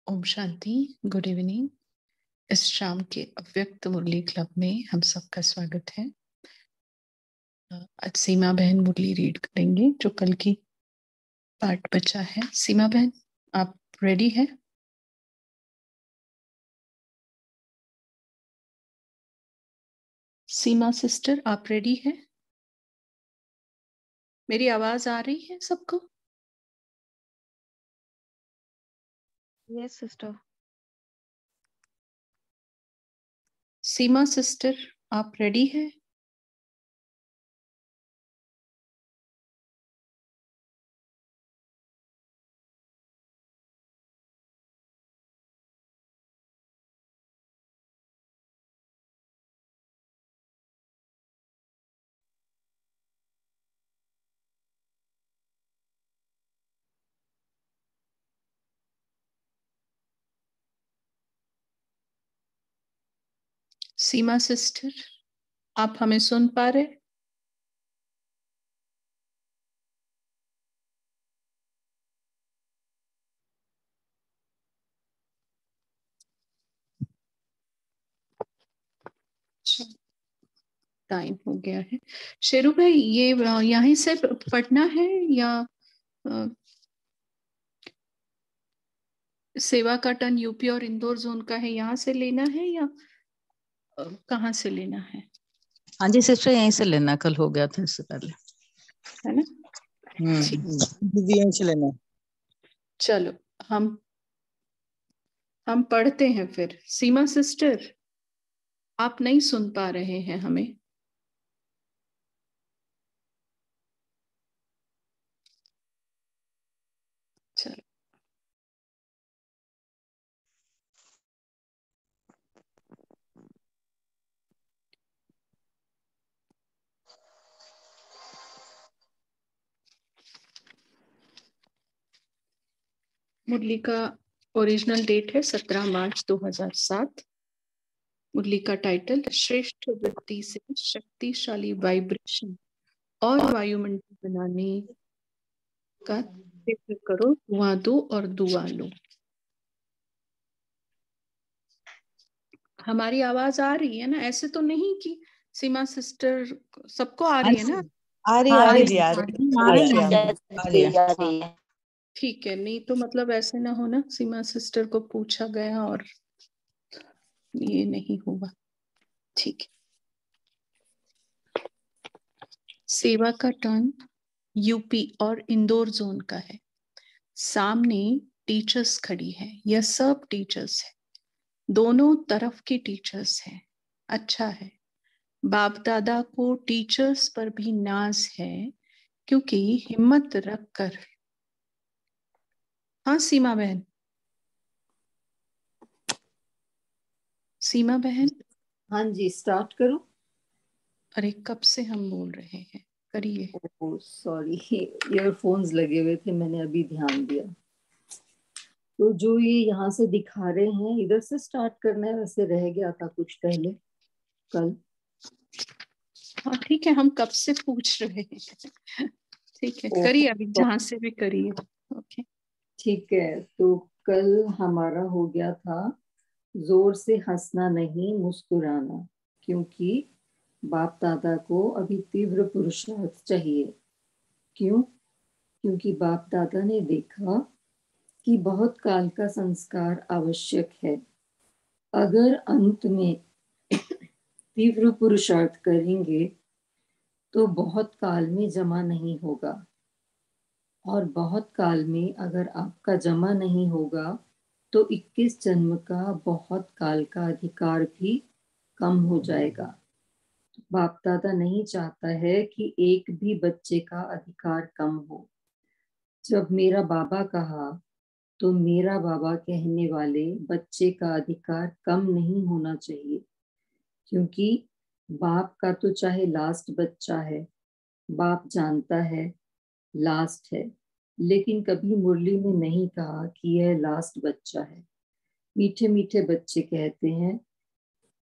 Om Shanti. Good evening. इस शाम के अव्यक्त मुरली क्लब में हम सबका स्वागत है। आज सीमा बहन मुरली रीड करेंगे जो कल की पार्ट बचा है। सीमा बहन, आप रेडी है? सीमा सिस्टर, आप रेडी है? मेरी आवाज आ रही है सबको? Yes sister. सीमा सिस्टर, आप रेडी है? सीमा सिस्टर, आप हमें सुन पा रहे? टाइम हो गया है। शेरू भाई, ये यहीं से पढ़ना है या सेवा का टर्न यूपी और इंदौर जोन का है, यहाँ से लेना है या कहाँ से लेना है? हाँ जी सिस्टर, यहीं से लेना, कल हो गया था इससे पहले, है ना? यहीं से लेना। चलो हम पढ़ते हैं फिर। सीमा सिस्टर, आप नहीं सुन पा रहे हैं हमें? चलो, मुरली का ओरिजिनल डेट है 17 मार्च 2007। मुरली का टाइटल श्रेष्ठ वृत्ति से शक्तिशाली वाइब्रेशन और वायुमंडल बनाने का जिक्र करो, धुआं दो और दुआ लो। हमारी आवाज आ रही है ना? ऐसे तो नहीं कि सीमा सिस्टर सबको आ रही है ना? आ रही है। ठीक है, नहीं तो मतलब ऐसे ना हो ना सीमा सिस्टर को पूछा गया और ये नहीं हुआ। ठीक है। सेवा का टर्न यूपी और इंदौर जोन का है। सामने टीचर्स खड़ी है, यह सब टीचर्स है, दोनों तरफ की टीचर्स है। अच्छा है, बाप दादा को टीचर्स पर भी नाज है, क्योंकि हिम्मत रख कर। हाँ सीमा बहन, सीमा बहन। हाँ जी, स्टार्ट करो। अरे कब से हम बोल रहे हैं, करिए। ओह सॉरी, ईयरफोन्स लगे हुए थे, मैंने अभी ध्यान दिया। तो जो ये यहाँ से दिखा रहे हैं इधर से स्टार्ट करना है, वैसे रह गया था कुछ पहले कल। हाँ ठीक है, हम कब से पूछ रहे हैं। ठीक है, करिए, अभी जहां से भी करिए। ओके ठीक है, तो कल हमारा हो गया था जोर से हंसना नहीं मुस्कुराना, क्योंकि बाप दादा को अभी तीव्र पुरुषार्थ चाहिए। क्यों? क्योंकि बाप दादा ने देखा कि बहुत काल का संस्कार आवश्यक है। अगर अंत में तीव्र पुरुषार्थ करेंगे तो बहुत काल में जमा नहीं होगा, और बहुत काल में अगर आपका जमा नहीं होगा तो 21 जन्म का बहुत काल का अधिकार भी कम हो जाएगा। बाप दादा नहीं चाहता है कि एक भी बच्चे का अधिकार कम हो। जब मेरा बाबा कहा तो मेरा बाबा कहने वाले बच्चे का अधिकार कम नहीं होना चाहिए, क्योंकि बाप का तो चाहे लास्ट बच्चा है, बाप जानता है लास्ट है, लेकिन कभी मुरली ने नहीं कहा कि यह लास्ट बच्चा है। मीठे मीठे बच्चे कहते हैं,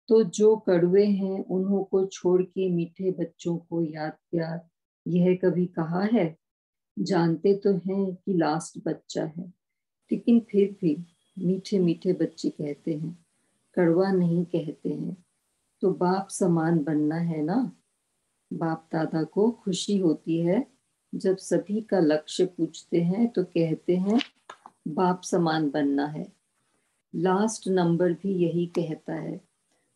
तो जो कड़वे हैं उन्हों को छोड़ के मीठे बच्चों को याद प्यार, यह कभी कहा है? जानते तो हैं कि लास्ट बच्चा है, लेकिन फिर भी मीठे मीठे बच्चे कहते हैं, कड़वा नहीं कहते हैं। तो बाप समान बनना है ना। बाप दादा को खुशी होती है जब सभी का लक्ष्य पूछते हैं तो कहते हैं बाप समान बनना है। लास्ट नंबर भी यही कहता है।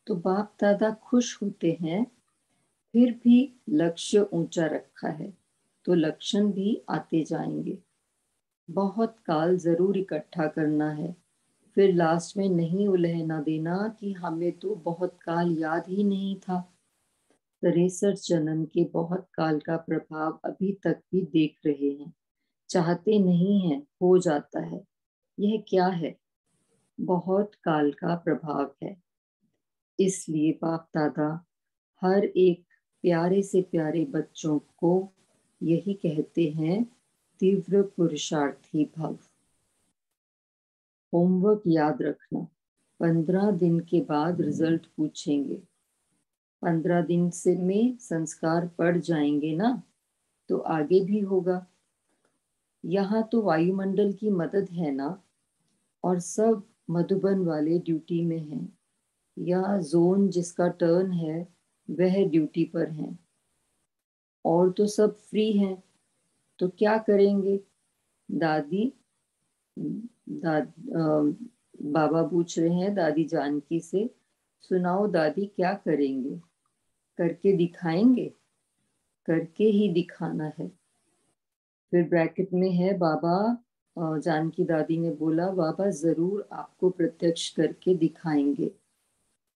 तो बाप दादा खुश होते हैं। फिर भी लक्ष्य ऊंचा रखा है तो लक्षण भी आते जाएंगे। बहुत काल जरूर इकट्ठा करना है, फिर लास्ट में नहीं उलझना देना कि हमें तो बहुत काल याद ही नहीं था। 63 जन्म के बहुत काल का प्रभाव अभी तक भी देख रहे हैं, चाहते नहीं हैं, हो जाता है। यह क्या है? बहुत काल का प्रभाव है। इसलिए बाप दादा हर एक प्यारे से प्यारे बच्चों को यही कहते हैं, तीव्र पुरुषार्थी भव। होमवर्क याद रखना, 15 दिन के बाद रिजल्ट पूछेंगे। 15 दिन से में संस्कार पड़ जाएंगे ना, तो आगे भी होगा। यहाँ तो वायुमंडल की मदद है ना, और सब मधुबन वाले ड्यूटी में हैं। या जोन जिसका टर्न है वह ड्यूटी पर हैं, और तो सब फ्री हैं। तो क्या करेंगे? दादी बाबा पूछ रहे हैं दादी जानकी से, सुनाओ दादी क्या करेंगे? करके दिखाएंगे? करके ही दिखाना है। फिर ब्रैकेट में है बाबा, जानकी दादी ने बोला बाबा जरूर आपको प्रत्यक्ष करके दिखाएंगे।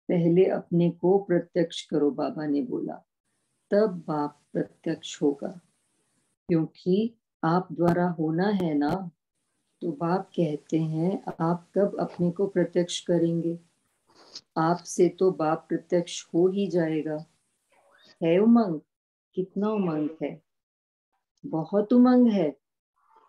पहले अपने को प्रत्यक्ष करो, बाबा ने बोला, तब बाप प्रत्यक्ष होगा। क्योंकि आप द्वारा होना है ना, तो बाप कहते हैं आप कब अपने को प्रत्यक्ष करेंगे? आपसे तो बाप प्रत्यक्ष हो ही जाएगा। है उमंग? कितना उमंग है? बहुत उमंग है।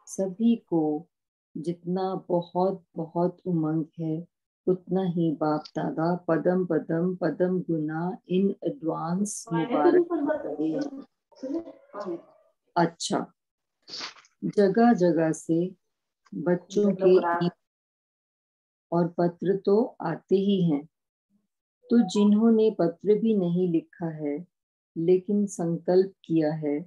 सभी को जितना बहुत बहुत उमंग है, उतना ही बाप दादा पदम पदम पदम गुना इन एडवांस मुबारक करें। अच्छा, जगह जगह से बच्चों के और पत्र तो आते ही हैं। तो जिन्होंने पत्र भी नहीं लिखा है लेकिन संकल्प किया है,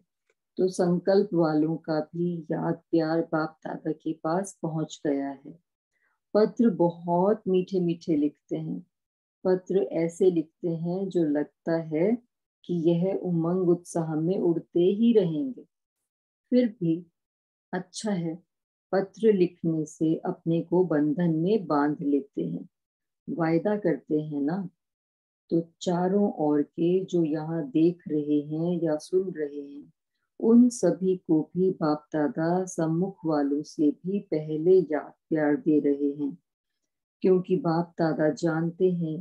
तो संकल्प वालों का भी याद प्यार बाप दादा के पास पहुंच गया है। पत्र बहुत मीठे मीठे लिखते हैं। पत्र ऐसे लिखते हैं जो लगता है कि यह उमंग उत्साह में उड़ते ही रहेंगे। फिर भी अच्छा है, पत्र लिखने से अपने को बंधन में बांध लेते हैं, वायदा करते हैं ना। तो चारों ओर के जो यहाँ देख रहे हैं या सुन रहे हैं, उन सभी को भी बाप दादा सम्मुख वालों से भी पहले याद प्यार दे रहे हैं। क्योंकि बाप दादा जानते हैं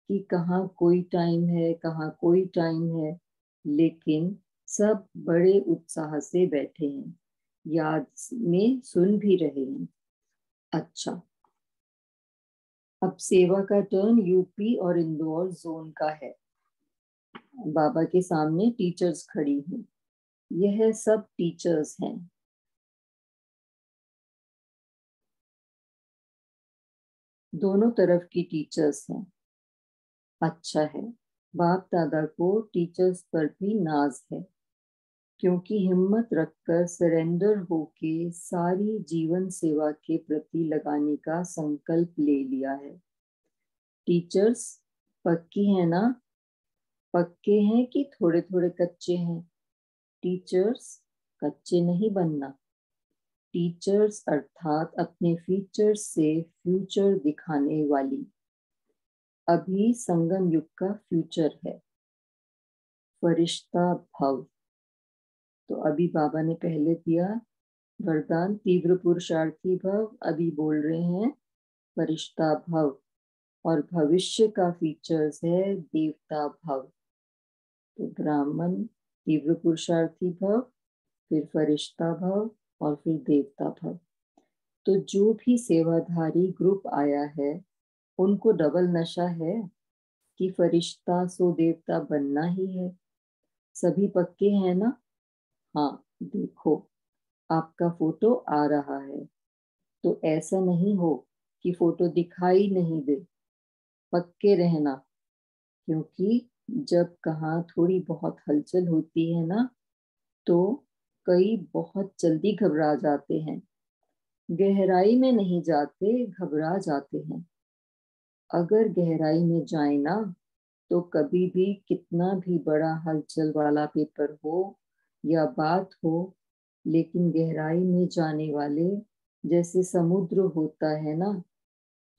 कि कहाँ कोई टाइम है, कहाँ कोई टाइम है, लेकिन सब बड़े उत्साह से बैठे हैं, याद में सुन भी रहे हैं। अच्छा, अब सेवा का टर्न यूपी और इंदौर जोन का है। बाबा के सामने टीचर्स खड़ी हैं। यह सब टीचर्स हैं। दोनों तरफ की टीचर्स हैं। अच्छा है, बाप दादा को टीचर्स पर भी नाज है, क्योंकि हिम्मत रखकर सरेंडर होके सारी जीवन सेवा के प्रति लगाने का संकल्प ले लिया है। टीचर्स पक्की है ना? पक्के हैं कि थोड़े थोड़े कच्चे हैं? टीचर्स कच्चे नहीं बनना। टीचर्स अर्थात अपने फीचर्स से फ्यूचर दिखाने वाली। अभी संगम युग का फ्यूचर है, फरिश्ता भव। तो अभी बाबा ने पहले दिया वरदान तीव्र पुरुषार्थी भव, अभी बोल रहे हैं फरिश्ता भव, और भविष्य का फीचर्स है देवता भव। तो ब्राह्मण, तीव्र पुरुषार्थी भव, फिर फरिश्ता भव, और फिर देवता भव। तो जो भी सेवाधारी ग्रुप आया है, उनको डबल नशा है कि फरिश्ता सो देवता बनना ही है। सभी पक्के हैं ना? हाँ, देखो आपका फोटो आ रहा है, तो ऐसा नहीं हो कि फोटो दिखाई नहीं दे, पक्के रहना, क्योंकि जब कहाँ थोड़ी बहुत हलचल होती है ना, तो कई बहुत जल्दी घबरा जाते हैं, गहराई में नहीं जाते, घबरा जाते हैं। अगर गहराई में जाए ना, तो कभी भी कितना भी बड़ा हलचल वाला पेपर हो या बात हो, लेकिन गहराई में जाने वाले, जैसे समुद्र होता है ना,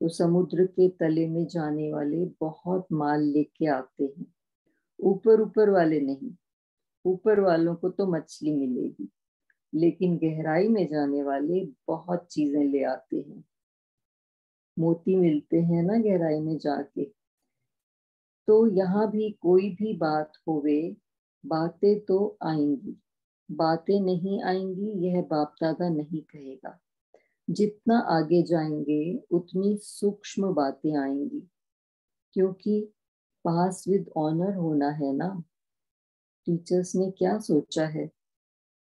तो समुद्र के तले में जाने वाले बहुत माल लेके आते हैं। ऊपर ऊपर वाले नहीं, ऊपर वालों को तो मछली मिलेगी, लेकिन गहराई में जाने वाले बहुत चीजें ले आते हैं। मोती मिलते हैं ना गहराई में जाके। तो यहाँ भी कोई भी बात होवे, बातें तो आएंगी, बातें नहीं आएंगी यह बाप दादा नहीं कहेगा। जितना आगे जाएंगे उतनी सूक्ष्म बातें आएंगी, क्योंकि पास विद ऑनर होना है ना। टीचर्स ने क्या सोचा है,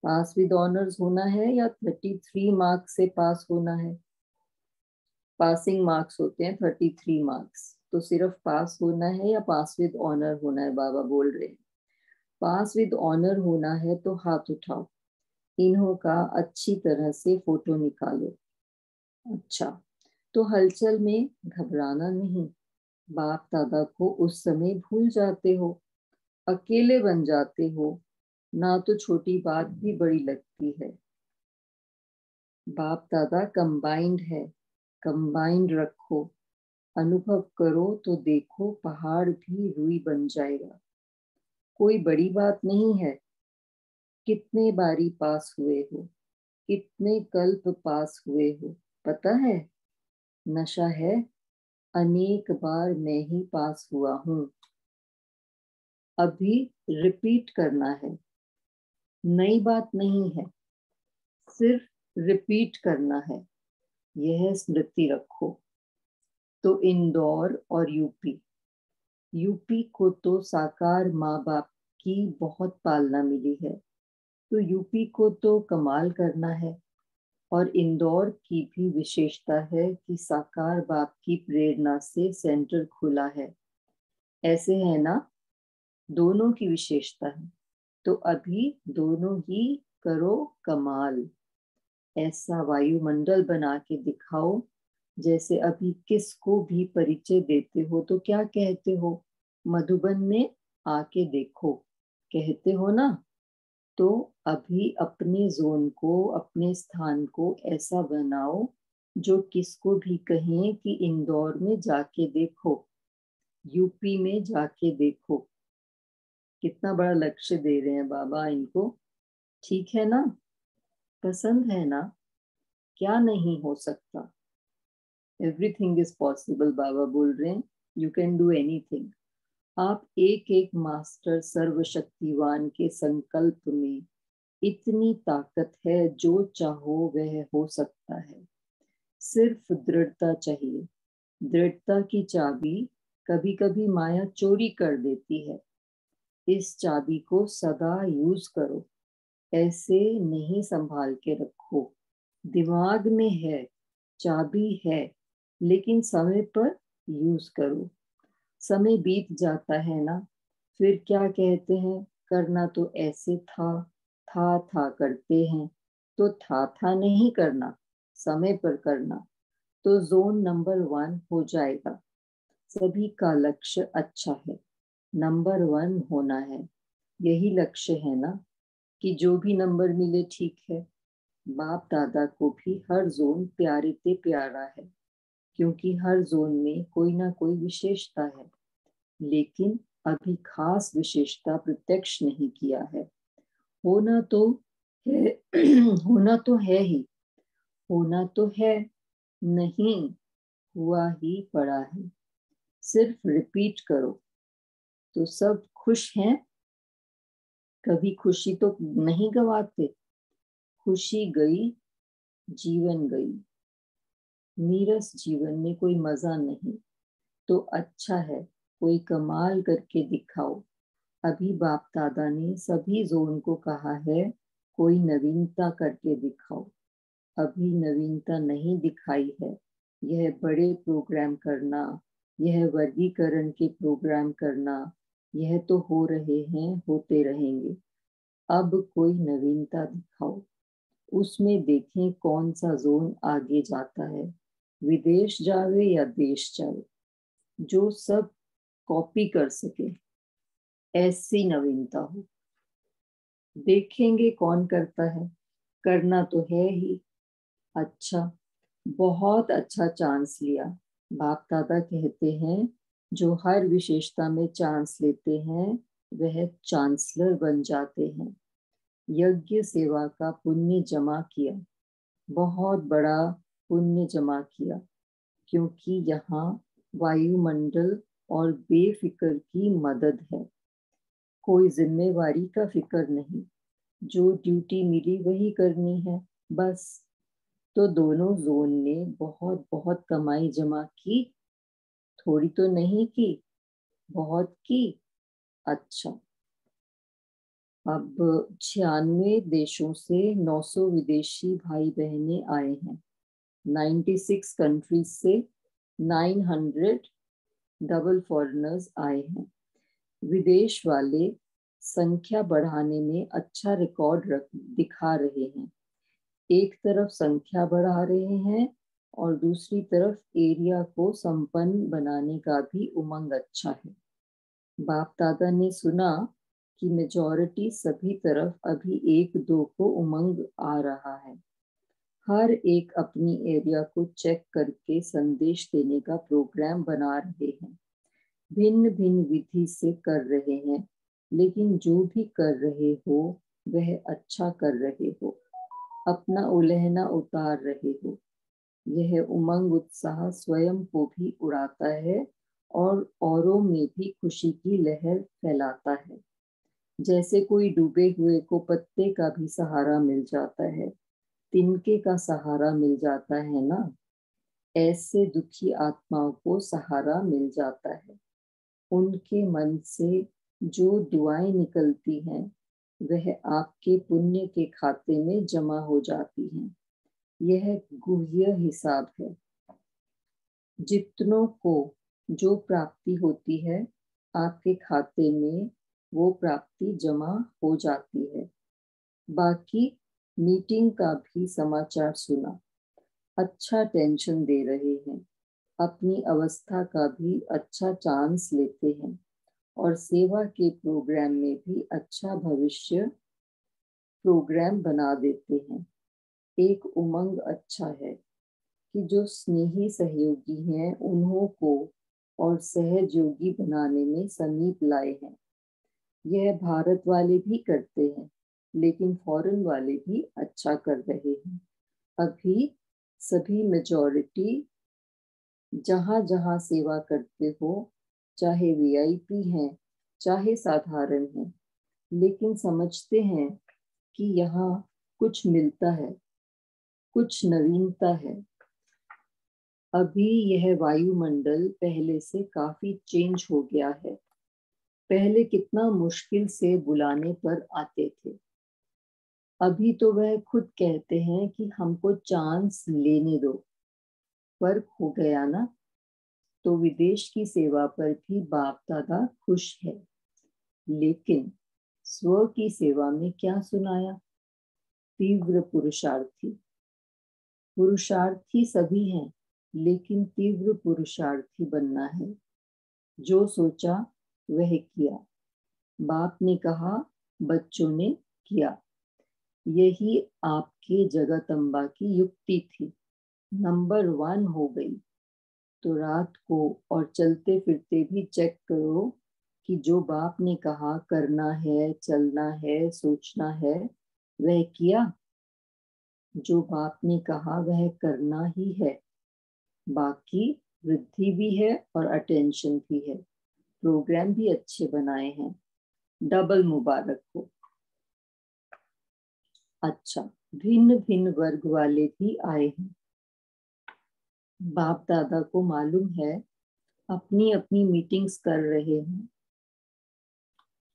पास विद ऑनर्स होना है या 33 मार्क्स से पास होना है? पासिंग मार्क्स होते हैं 33 मार्क्स, तो सिर्फ पास होना है या पास विद ऑनर होना है? बाबा बोल रहे हैं पास विद ऑनर होना है, तो हाथ उठाओ, इन्हों का अच्छी तरह से फोटो निकालो। अच्छा, तो हलचल में घबराना नहीं, बाप दादा को उस समय भूल जाते हो, अकेले बन जाते हो ना, तो छोटी बात भी बड़ी लगती है। बाप दादा कंबाइंड है, कंबाइंड रखो, अनुभव करो तो देखो पहाड़ भी रुई बन जाएगा। कोई बड़ी बात नहीं है। कितने बारी पास हुए हो, कितने कल्प पास हुए हो, पता है? नशा है, अनेक बार मैं ही पास हुआ हूं। अभी रिपीट करना है, नई बात नहीं है, सिर्फ रिपीट करना है, यह स्मृति रखो। तो इंदौर और यूपी, यूपी को तो साकार माँ बाप की बहुत पालना मिली है, तो यूपी को तो कमाल करना है। और इंदौर की भी विशेषता है कि साकार बाप की प्रेरणा से सेंटर खुला है। ऐसे है ना, दोनों की विशेषता है। तो अभी दोनों ही करो कमाल, ऐसा वायुमंडल बना के दिखाओ। जैसे अभी किसको भी परिचय देते हो तो क्या कहते हो? मधुबन में आके देखो, कहते हो ना। तो अभी अपने जोन को, अपने स्थान को ऐसा बनाओ जो किसको भी कहें कि इंदौर में जाके देखो, यूपी में जाके देखो। कितना बड़ा लक्ष्य दे रहे हैं बाबा इनको। ठीक है ना, पसंद है ना? क्या नहीं हो सकता? एवरीथिंग इज पॉसिबल, बाबा बोल रहे हैं, यू कैन डू एनीथिंग। आप एक एक मास्टर सर्वशक्तिवान के संकल्प में इतनी ताकत है, जो चाहो वह हो सकता है। सिर्फ दृढ़ता चाहिए। दृढ़ता की चाबी कभी कभी माया चोरी कर देती है। इस चाबी को सदा यूज करो, ऐसे नहीं संभाल के रखो। दिमाग में है, चाबी है, लेकिन समय पर यूज करो। समय बीत जाता है ना, फिर क्या कहते हैं, करना तो ऐसे था करते हैं। तो था नहीं करना, समय पर करना, तो जोन नंबर 1 हो जाएगा। सभी का लक्ष्य अच्छा है, नंबर 1 होना है, यही लक्ष्य है ना, कि जो भी नंबर मिले ठीक है। बाप दादा को भी हर जोन प्यारे ते प्यारा है, क्योंकि हर जोन में कोई ना कोई विशेषता है, लेकिन अभी खास विशेषता प्रत्यक्ष नहीं किया है। होना तो है होना तो है ही, होना तो है, नहीं हुआ ही पड़ा है। सिर्फ रिपीट करो तो सब खुश हैं। कभी खुशी तो नहीं गवाते। खुशी गई, जीवन गई, नीरस जीवन में कोई मजा नहीं। तो अच्छा है, कोई कमाल करके दिखाओ। अभी बाप दादा ने सभी जोन को कहा है, कोई नवीनता करके दिखाओ। अभी नवीनता नहीं दिखाई है, यह बड़े प्रोग्राम करना, यह वर्गीकरण के प्रोग्राम करना, यह तो हो रहे हैं, होते रहेंगे। अब कोई नवीनता दिखाओ, उसमें देखें कौन सा जोन आगे जाता है, विदेश जावे या देश जावे, जो सब कॉपी कर सके, ऐसी नवीनता हो। देखेंगे कौन करता है, करना तो है ही। अच्छा, बहुत अच्छा चांस लिया। बाप दादा कहते हैं जो हर विशेषता में चांस लेते हैं वह चांसलर बन जाते हैं। यज्ञ सेवा का पुण्य जमा किया, बहुत बड़ा पुण्य जमा किया, क्योंकि यहाँ वायुमंडल और बेफिक्र की मदद है। कोई जिम्मेवारी का फिक्र नहीं, जो ड्यूटी मिली वही करनी है बस। तो दोनों जोन ने बहुत बहुत कमाई जमा की, थोड़ी तो नहीं की, बहुत की। अच्छा, अब 96 देशों से 900 विदेशी भाई बहने आए हैं। 96 कंट्रीज से 900 डबल फॉरेनर्स आए हैं। विदेश वाले संख्या बढ़ाने में अच्छा रिकॉर्ड दिखा रहे हैं। एक तरफ संख्या बढ़ा रहे हैं और दूसरी तरफ एरिया को संपन्न बनाने का भी उमंग अच्छा है। बाप दादा ने सुना कि मेजॉरिटी सभी तरफ अभी एक दो को उमंग आ रहा है। हर एक अपनी एरिया को चेक करके संदेश देने का प्रोग्राम बना रहे हैं। भिन्न भिन्न विधि से कर रहे हैं, लेकिन जो भी कर रहे हो वह अच्छा कर रहे हो, अपना उलहना उतार रहे हो। यह उमंग उत्साह स्वयं को भी उड़ाता है और औरों में भी खुशी की लहर फैलाता है। जैसे कोई डूबे हुए को पत्ते का भी सहारा मिल जाता है, तिनके का सहारा मिल जाता है ना, ऐसे दुखी आत्माओं को सहारा मिल जाता है। उनके मन से जो दुआएं निकलती हैं वह आपके पुण्य के खाते में जमा हो जाती हैं। यह गुह्य हिसाब है। जितनों को जो प्राप्ति होती है आपके खाते में वो प्राप्ति जमा हो जाती है। बाकी मीटिंग का भी समाचार सुना, अच्छा टेंशन दे रहे हैं, अपनी अवस्था का भी अच्छा चांस लेते हैं और सेवा के प्रोग्राम में भी अच्छा भविष्य प्रोग्राम बना देते हैं। एक उमंग अच्छा है कि जो स्नेही सहयोगी हैं उन्हों को और सहयोगी बनाने में समीप लाए हैं। यह भारत वाले भी करते हैं, लेकिन फॉरेन वाले भी अच्छा कर रहे हैं। अभी सभी मेजॉरिटी जहां जहां सेवा करते हो, चाहे वीआईपी हैं चाहे साधारण हैं, लेकिन समझते हैं कि यहाँ कुछ मिलता है, कुछ नवीनता है। अभी यह वायुमंडल पहले से काफी चेंज हो गया है। पहले कितना मुश्किल से बुलाने पर आते थे, अभी तो वह खुद कहते हैं कि हमको चांस लेने दो। फर्क हो गया ना। तो विदेश की सेवा पर भी बाप दादा खुश है, लेकिन स्व की सेवा में क्या सुनाया? तीव्र पुरुषार्थी। पुरुषार्थी सभी हैं, लेकिन तीव्र पुरुषार्थी बनना है। जो सोचा वह किया। बाप ने कहा, बच्चों ने किया। यही आपके जगतम्बा की युक्ति थी। नंबर 1 हो गई। तो रात को और चलते फिरते भी चेक करो कि जो बाप ने कहा करना है, चलना है, सोचना है, वह किया। जो बाप ने कहा वह करना ही है। बाकी वृद्धि भी है और अटेंशन भी है। प्रोग्राम भी अच्छे बनाए हैं। डबल मुबारक हो। अच्छा, भिन्न भिन्न वर्ग वाले भी आए हैं। बाप दादा को मालूम है अपनी अपनी मीटिंग्स कर रहे हैं।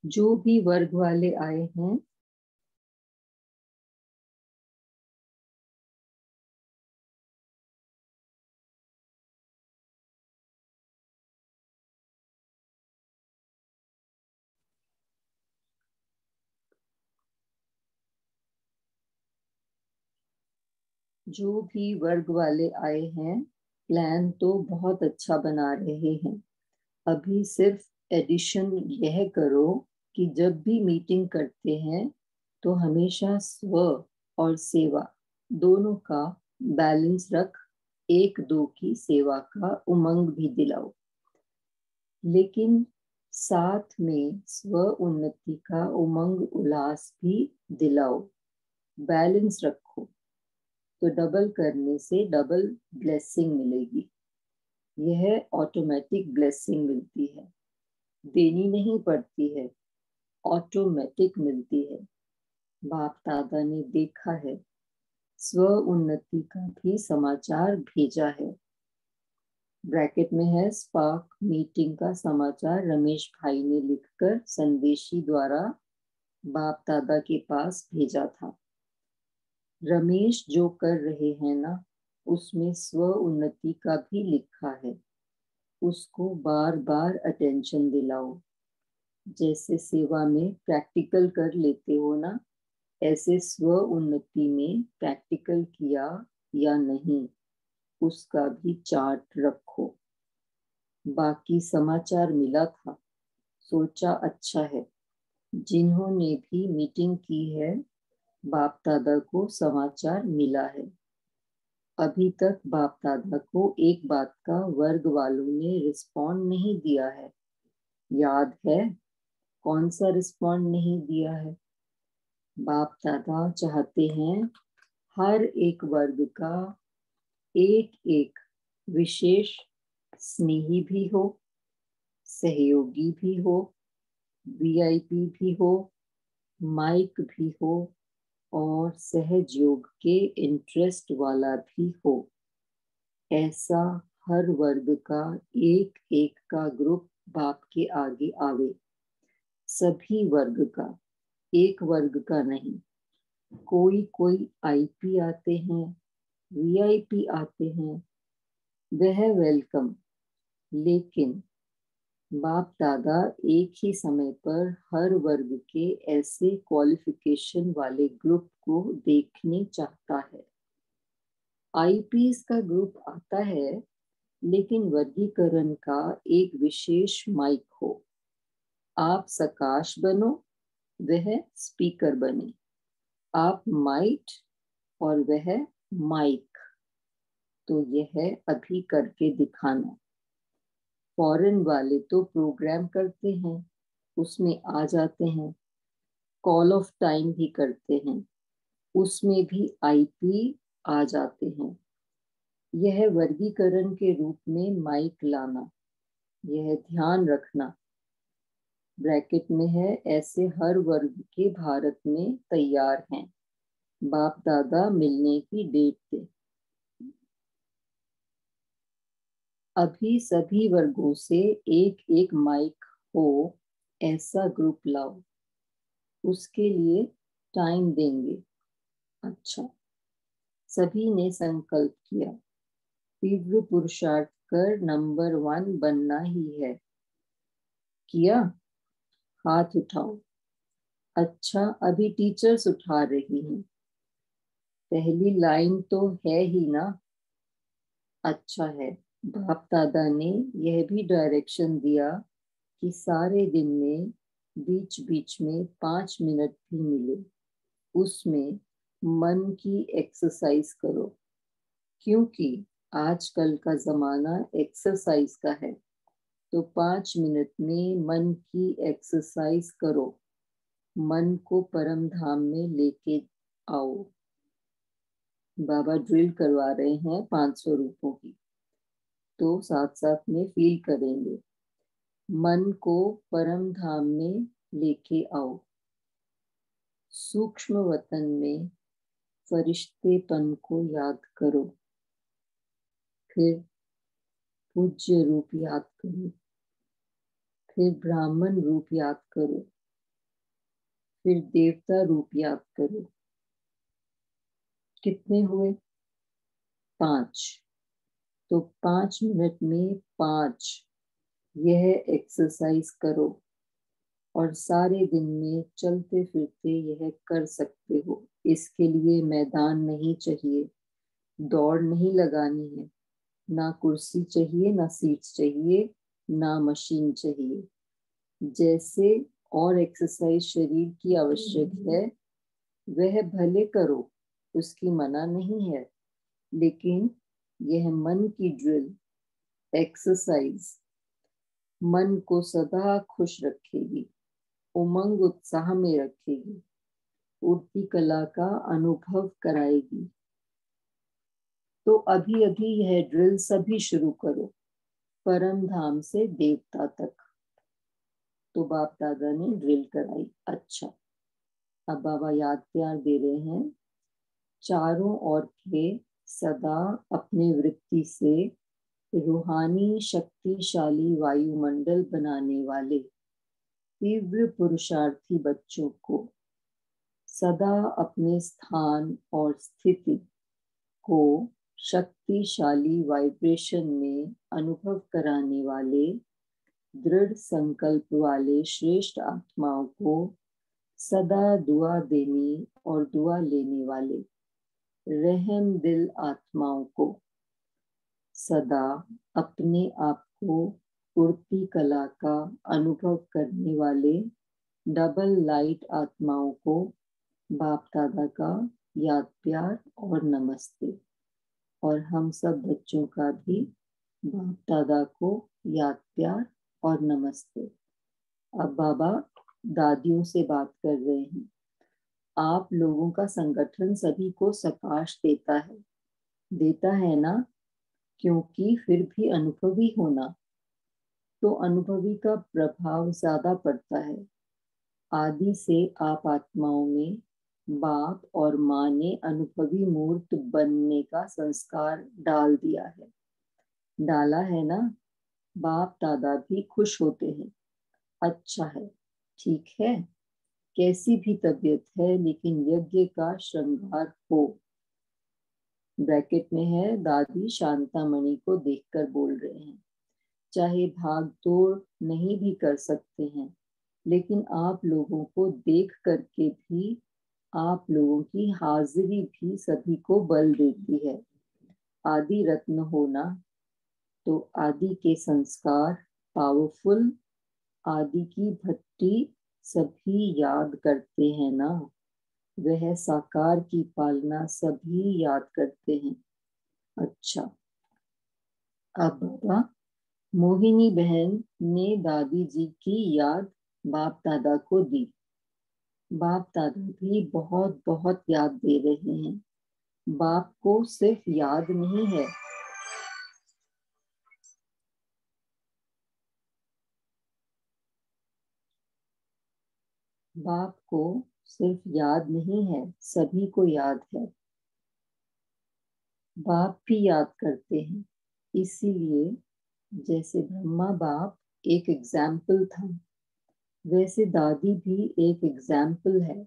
जो भी वर्ग वाले आए हैं जो भी वर्ग वाले आए हैं प्लान तो बहुत अच्छा बना रहे हैं। अभी सिर्फ एडिशन यह करो कि जब भी मीटिंग करते हैं तो हमेशा स्व और सेवा दोनों का बैलेंस रख, एक दो की सेवा का उमंग भी दिलाओ, लेकिन साथ में स्व उन्नति का उमंग उल्लास भी दिलाओ। बैलेंस रखो तो डबल करने से डबल ब्लेसिंग मिलेगी। यह ऑटोमेटिक ब्लेसिंग मिलती है, देनी नहीं पड़ती है, ऑटोमेटिक मिलती है। बाप दादा ने देखा है, स्व उन्नति का भी समाचार भेजा है। ब्रैकेट में है स्पार्क मीटिंग का समाचार रमेश भाई ने लिखकर संदेशी द्वारा बाप दादा के पास भेजा था। रमेश जो कर रहे हैं ना, उसमें स्व उन्नति का भी लिखा है। उसको बार बार अटेंशन दिलाओ। जैसे सेवा में प्रैक्टिकल कर लेते हो ना, ऐसे स्व उन्नति में प्रैक्टिकल किया या नहीं, उसका भी चार्ट रखो। बाकी समाचार मिला था, सोचा अच्छा है। जिन्होंने भी मीटिंग की है, बाप दादा को समाचार मिला है। अभी तक बाप दादा को एक बात का वर्ग वालों ने रिस्पॉन्ड नहीं दिया है। याद है कौन सा रिस्पॉन्ड नहीं दिया है? बाप दादा चाहते हैं हर एक वर्ग का एक एक विशेष स्नेही भी हो, सहयोगी भी हो, वीआईपी भी हो, माइक भी हो और सहज योग के इंटरेस्ट वाला भी हो। ऐसा हर वर्ग का एक एक का ग्रुप बाप के आगे आवे। सभी वर्ग का, एक वर्ग का नहीं। कोई कोई आईपी आते हैं, वीआईपी आते हैं, वह वेलकम, लेकिन बाप दादा एक ही समय पर हर वर्ग के ऐसे क्वालिफिकेशन वाले ग्रुप को देखने चाहता है। आईपीएस का ग्रुप आता है, लेकिन वर्गीकरण का एक विशेष माइक हो। आप सकाश बनो, वह स्पीकर बने। आप माइट और वह माइक। तो यह अभी करके दिखाना। फॉरेन वाले तो प्रोग्राम करते हैं, उसमें आ जाते हैं। कॉल ऑफ टाइम भी करते हैं, उसमें भी आईपी आ जाते हैं। यह वर्गीकरण के रूप में माइक लाना, यह ध्यान रखना। ब्रैकेट में है ऐसे हर वर्ग के भारत में तैयार हैं। बाप दादा मिलने की डेट दे। अभी सभी वर्गों से एक एक माइक हो ऐसा ग्रुप लाओ, उसके लिए टाइम देंगे। अच्छा, सभी ने संकल्प किया, तीव्र पुरुषार्थ कर नंबर 1 बनना ही है। किया? हाथ उठाओ। अच्छा, अभी टीचर्स उठा रही हैं। पहली लाइन तो है ही ना। अच्छा है, बाप दादा ने यह भी डायरेक्शन दिया कि सारे दिन में बीच बीच में 5 मिनट भी मिले, उसमें मन की एक्सरसाइज करो, क्योंकि आजकल का जमाना एक्सरसाइज का है। तो 5 मिनट में मन की एक्सरसाइज करो, मन को परम धाम में लेके आओ। बाबा ड्रिल करवा रहे हैं 500 रूपों की, तो साथ साथ में फील करेंगे। मन को परम धाम में लेके आओ। सूक्ष्म वतन में फरिश्तेपन को याद करो, फिर पूज्य रूप याद करो, फिर ब्राह्मण रूप याद करो, फिर देवता रूप याद करो। कितने हुए? 5। तो 5 मिनट में 5 यह एक्सरसाइज करो, और सारे दिन में चलते फिरते यह कर सकते हो। इसके लिए मैदान नहीं चाहिए, दौड़ नहीं लगानी है, ना कुर्सी चाहिए, ना सीट्स चाहिए, ना मशीन चाहिए। जैसे और एक्सरसाइज शरीर की आवश्यक है वह भले करो, उसकी मना नहीं है, लेकिन यह मन की ड्रिल एक्सरसाइज मन को सदा खुश रखेगी, उमंग उत्साह में रखेगी, उड़ती कला का अनुभव कराएगी। तो अभी अभी यह ड्रिल सभी शुरू करो, परम धाम से देवता तक। तो बाप दादा ने ड्रिल कराई। अच्छा, अब बाबा याद प्यार दे रहे हैं। चारों ओर के सदा अपने वृत्ति से रूहानी शक्तिशाली वायुमंडल बनाने वाले तीव्र पुरुषार्थी बच्चों को सदा अपने स्थान और स्थिति को शक्तिशाली वाइब्रेशन में अनुभव कराने वाले दृढ़ संकल्प वाले श्रेष्ठ आत्माओं को सदा दुआ देने और दुआ लेने वाले रहम दिल आत्माओं को सदा अपने आप को उड़ती कला का अनुभव करने वाले डबल लाइट आत्माओं को बाप दादा का याद प्यार और नमस्ते। और हम सब बच्चों का भी बाप दादा को याद प्यार और नमस्ते। अब बाबा दादियों से बात कर रहे हैं। आप लोगों का संगठन सभी को सकाश देता है ना, क्योंकि फिर भी अनुभवी होना, तो अनुभवी का प्रभाव ज्यादा पड़ता है। आदि से आप आत्माओं में बाप और माँ ने अनुभवी मूर्त बनने का संस्कार डाला है ना। बाप दादा भी खुश होते हैं। अच्छा है, ठीक है, कैसी भी तबीयत है, लेकिन यज्ञ का श्रृंगार हो। ब्रैकेट में है, दादी शांतामणि को देखकर बोल रहे हैं। चाहे भाग दौड़ नहीं भी कर सकते हैं, लेकिन आप लोगों को देख करके भी आप लोगों की हाजिरी भी सभी को बल देती है। आदि रत्न होना, तो आदि के संस्कार पावरफुल, आदि की भट्टी सभी याद करते हैं ना। वह साकार की पालना सभी याद करते हैं। अच्छा, अब बाबा मोहिनी बहन ने दादी जी की याद बाप दादा को दी। बाप दादा भी बहुत बहुत याद दे रहे हैं। बाप को सिर्फ याद नहीं है, बाप को सिर्फ याद नहीं है, सभी को याद है। बाप भी याद करते हैं। इसीलिए जैसे ब्रह्मा बाप एक एग्जाम्पल था, वैसे दादी भी एक एग्जाम्पल है।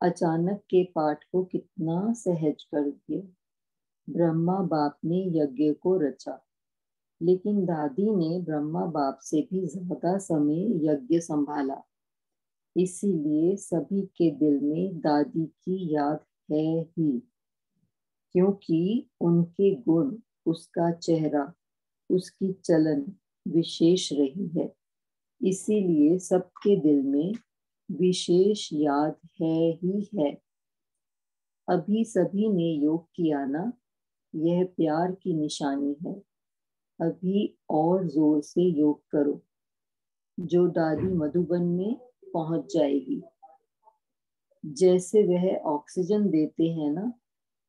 अचानक के पाठ को कितना सहज कर दिया। ब्रह्मा बाप ने यज्ञ को रचा, लेकिन दादी ने ब्रह्मा बाप से भी ज्यादा समय यज्ञ संभाला। इसीलिए सभी के दिल में दादी की याद है ही, क्योंकि उनके गुण, उसका चेहरा, उसकी चलन विशेष रही है। इसीलिए सबके दिल में विशेष याद है ही है। अभी सभी ने योग किया ना, यह प्यार की निशानी है। अभी और जोर से योग करो, जो दादी मधुबन में पहुंच जाएगी। जैसे वह ऑक्सीजन देते हैं ना,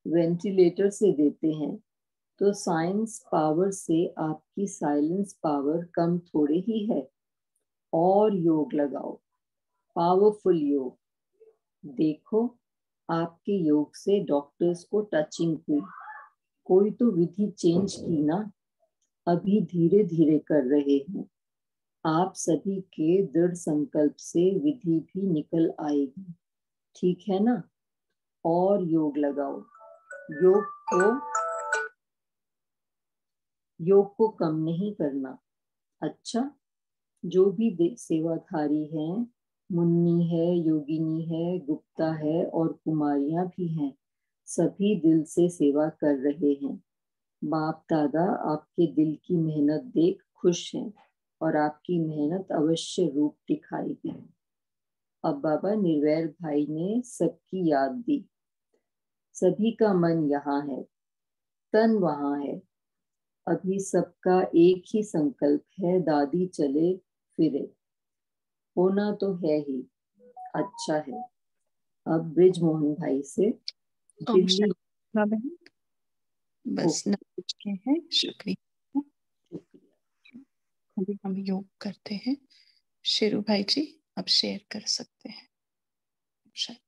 वेंटिलेटर से देते हैं, तो साइंस पावर से आपकी साइलेंस पावर कम थोड़े ही है। और योग लगाओ, पावरफुल योग। देखो, आपके योग से डॉक्टर्स को टचिंग हुई। कोई तो विधि चेंज की ना, अभी धीरे धीरे कर रहे हैं। आप सभी के दृढ़ संकल्प से विधि भी निकल आएगी, ठीक है ना। और योग लगाओ। योग को कम नहीं करना। अच्छा, जो भी सेवाधारी हैं, मुन्नी है, योगिनी है, गुप्ता है और कुमारियां भी हैं, सभी दिल से सेवा कर रहे हैं। बाप दादा आपके दिल की मेहनत देख खुश हैं और आपकी मेहनत अवश्य रूप दिखाएगी। अब बाबा निर्वैर भाई ने सबकी याद दी। सभी का मन यहाँ है, तन वहाँ है। अभी सबका एक ही संकल्प है, दादी चले फिरे। होना तो है ही, अच्छा है। अब ब्रिज मोहन भाई से ओम दिल्ली। शांति बहन, बस ओके, 9 बज के हैं। शुक्रिया। शुक्रिया। अभी हम योग करते हैं। शेरू भाई जी, आप शेयर कर सकते हैं। शांति।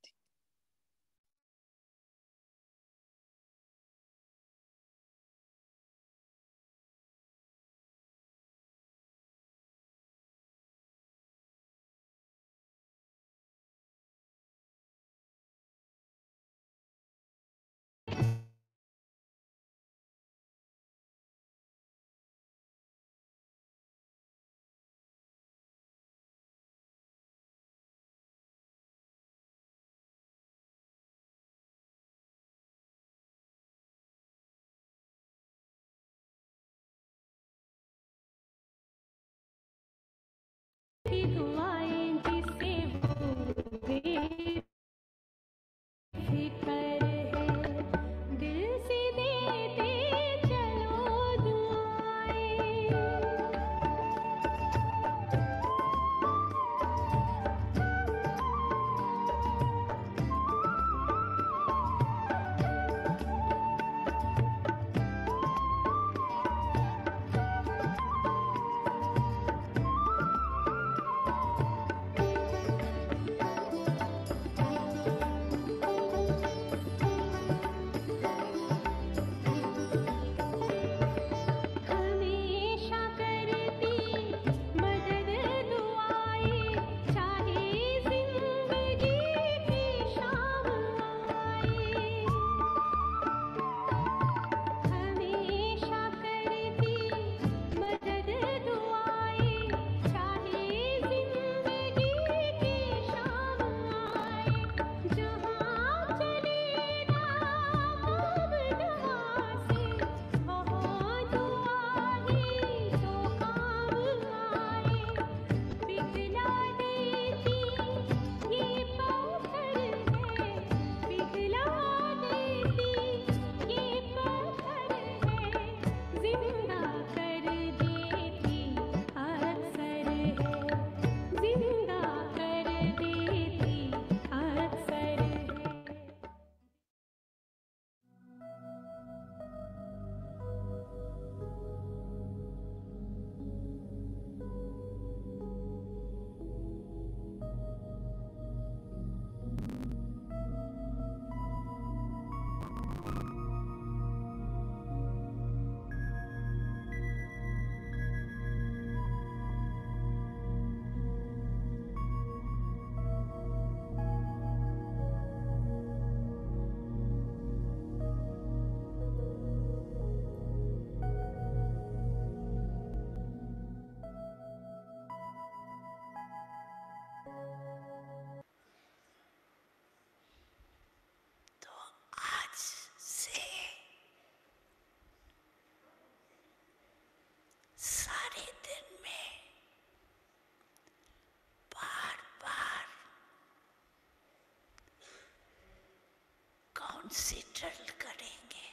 कंसिडर करेंगे।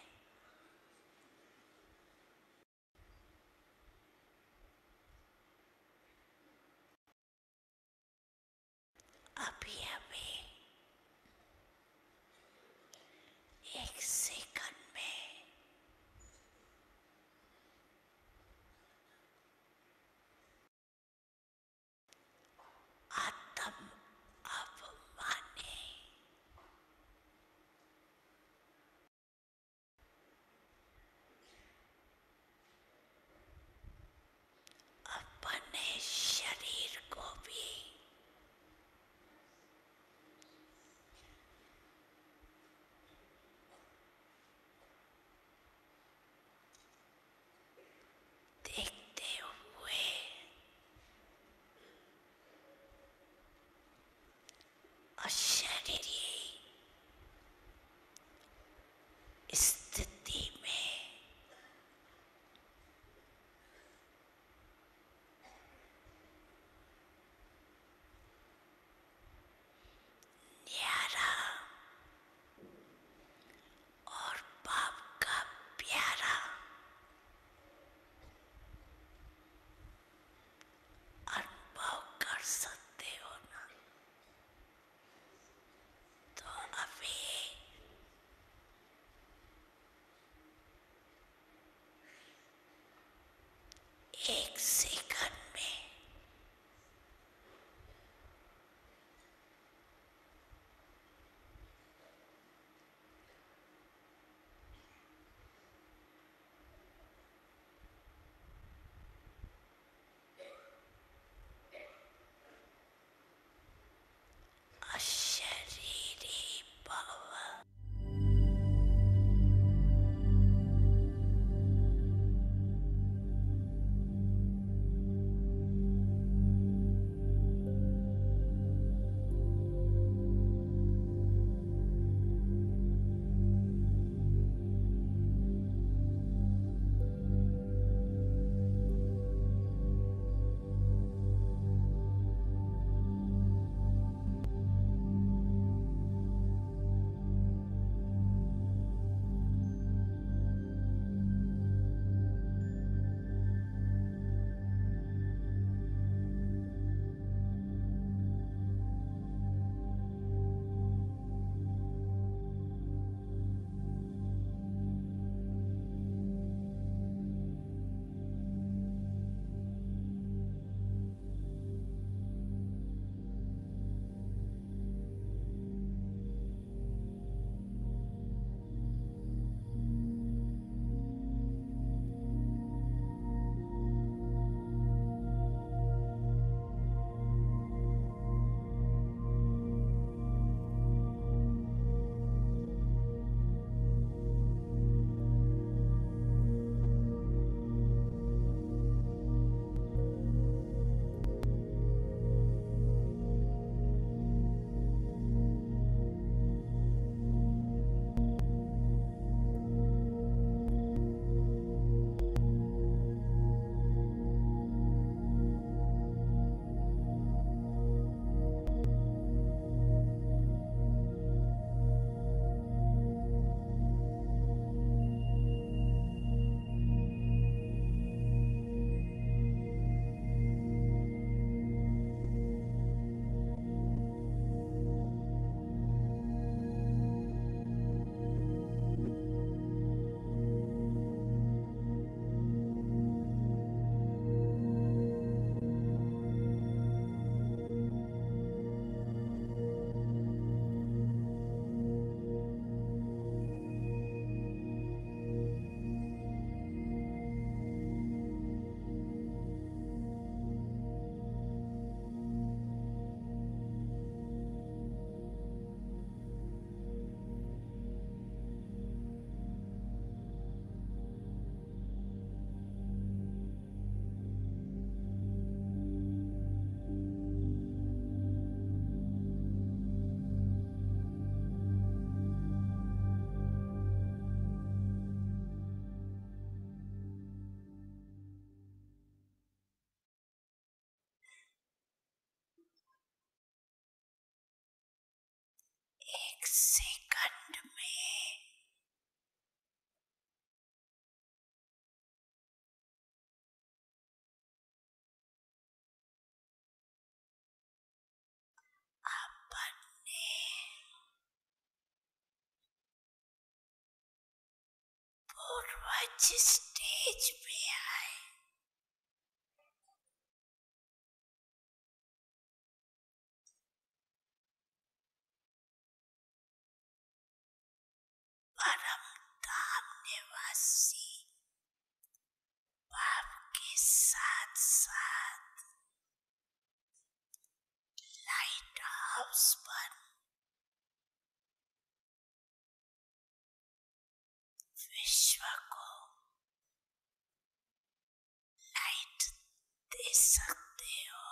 अभी अभी एक सेकंड में आत्म अभिमानी अपने शरीर को भी देखते हुए अशरीरी सेकंड में अपने पूर्वज स्टेज पे आए। परम धाम निवासी बाप के साथ साथ लाइट हाउस पर विश्व को लाइट दे सकते हो।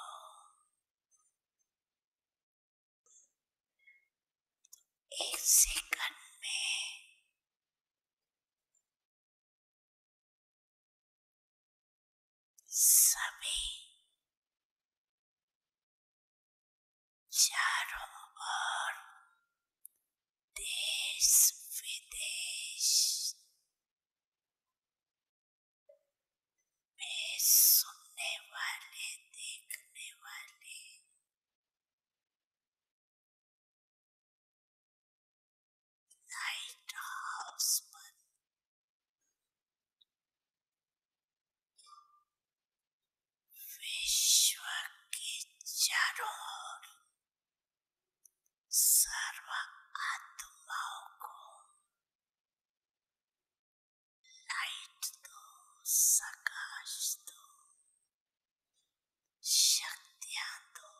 एक सेकंड में सभी चारों ओर देश विदेश में सुनने वाले देखने वाले लाइट हाउस पर विश्व के चारों ओर सर्व आत्माओं को लाइट दो, प्रकाश दो, शक्तियां दो।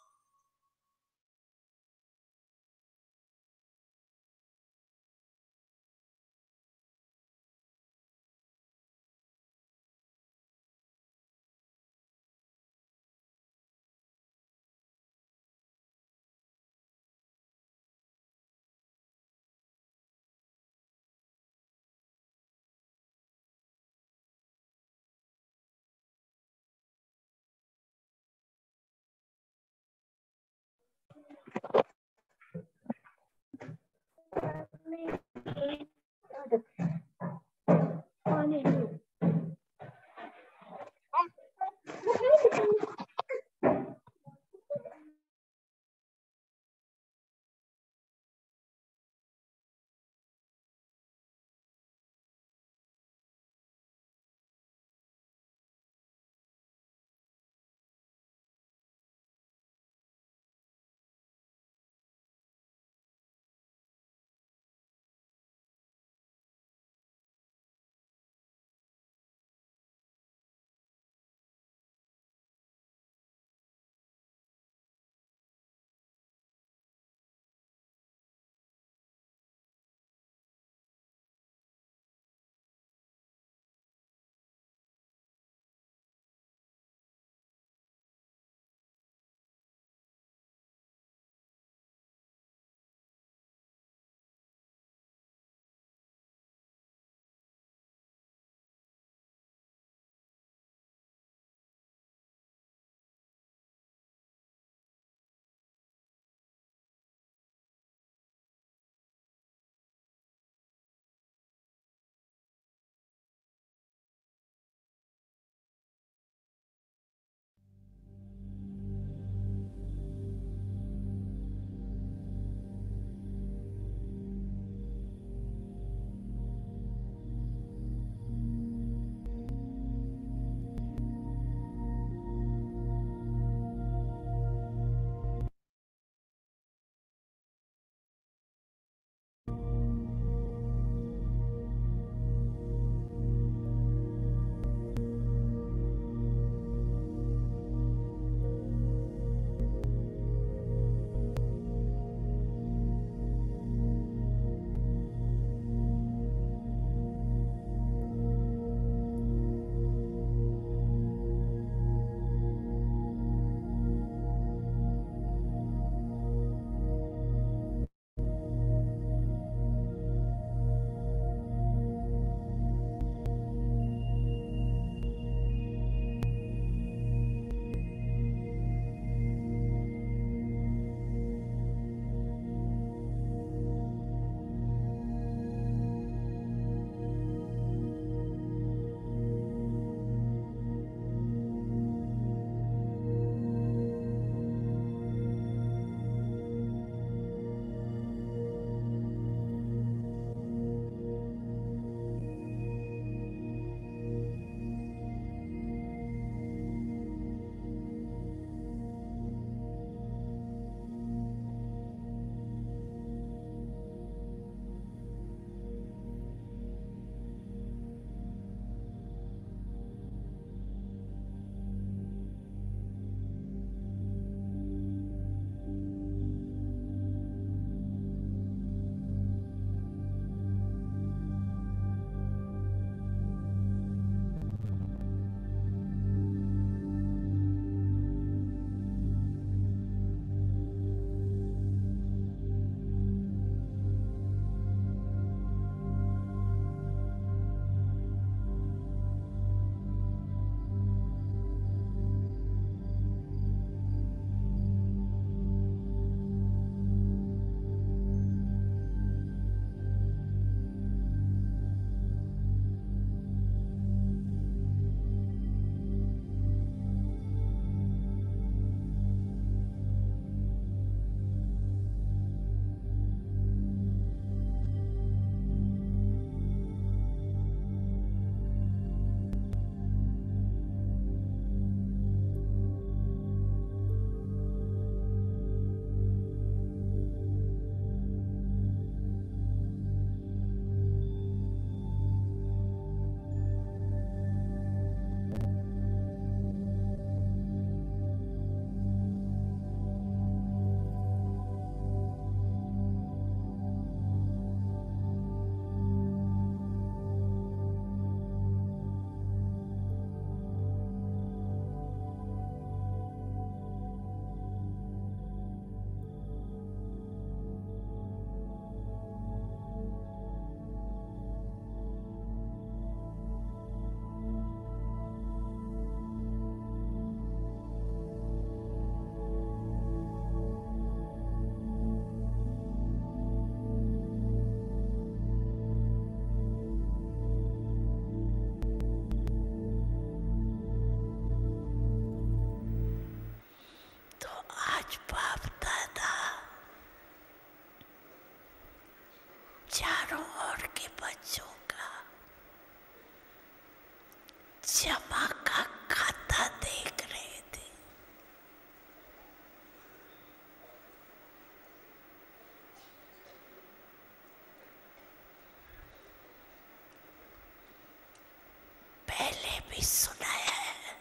भी सुनाया है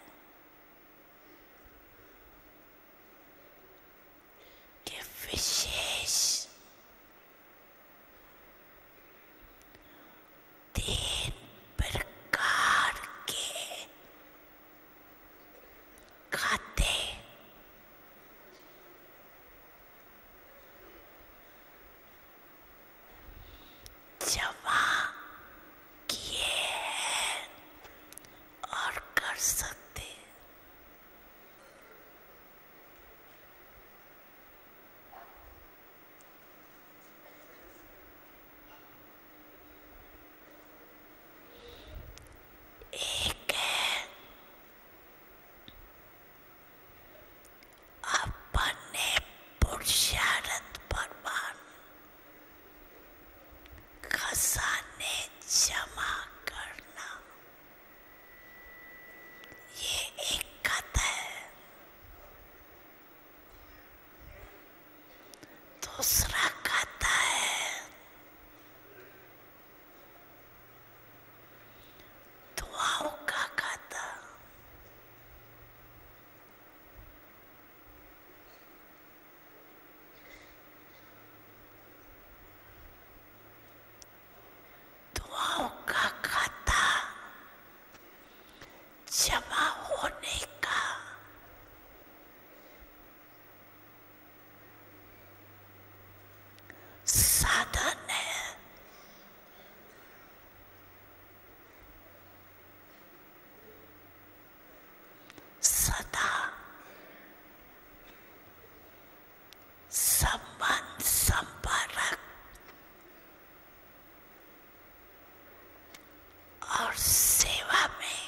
कि विशेष 3 प्रकार के खाते जमा किए हैं और कर सकते। एक है अपने पुरुषार्थ प्रमाण खजाने जमा करना, ये एक कथा है। दूसरा कथा है दुआओं का खाता। दुआओं का खाता जमा होने का साधन है। सदा संबंध संपर्क और सेवा में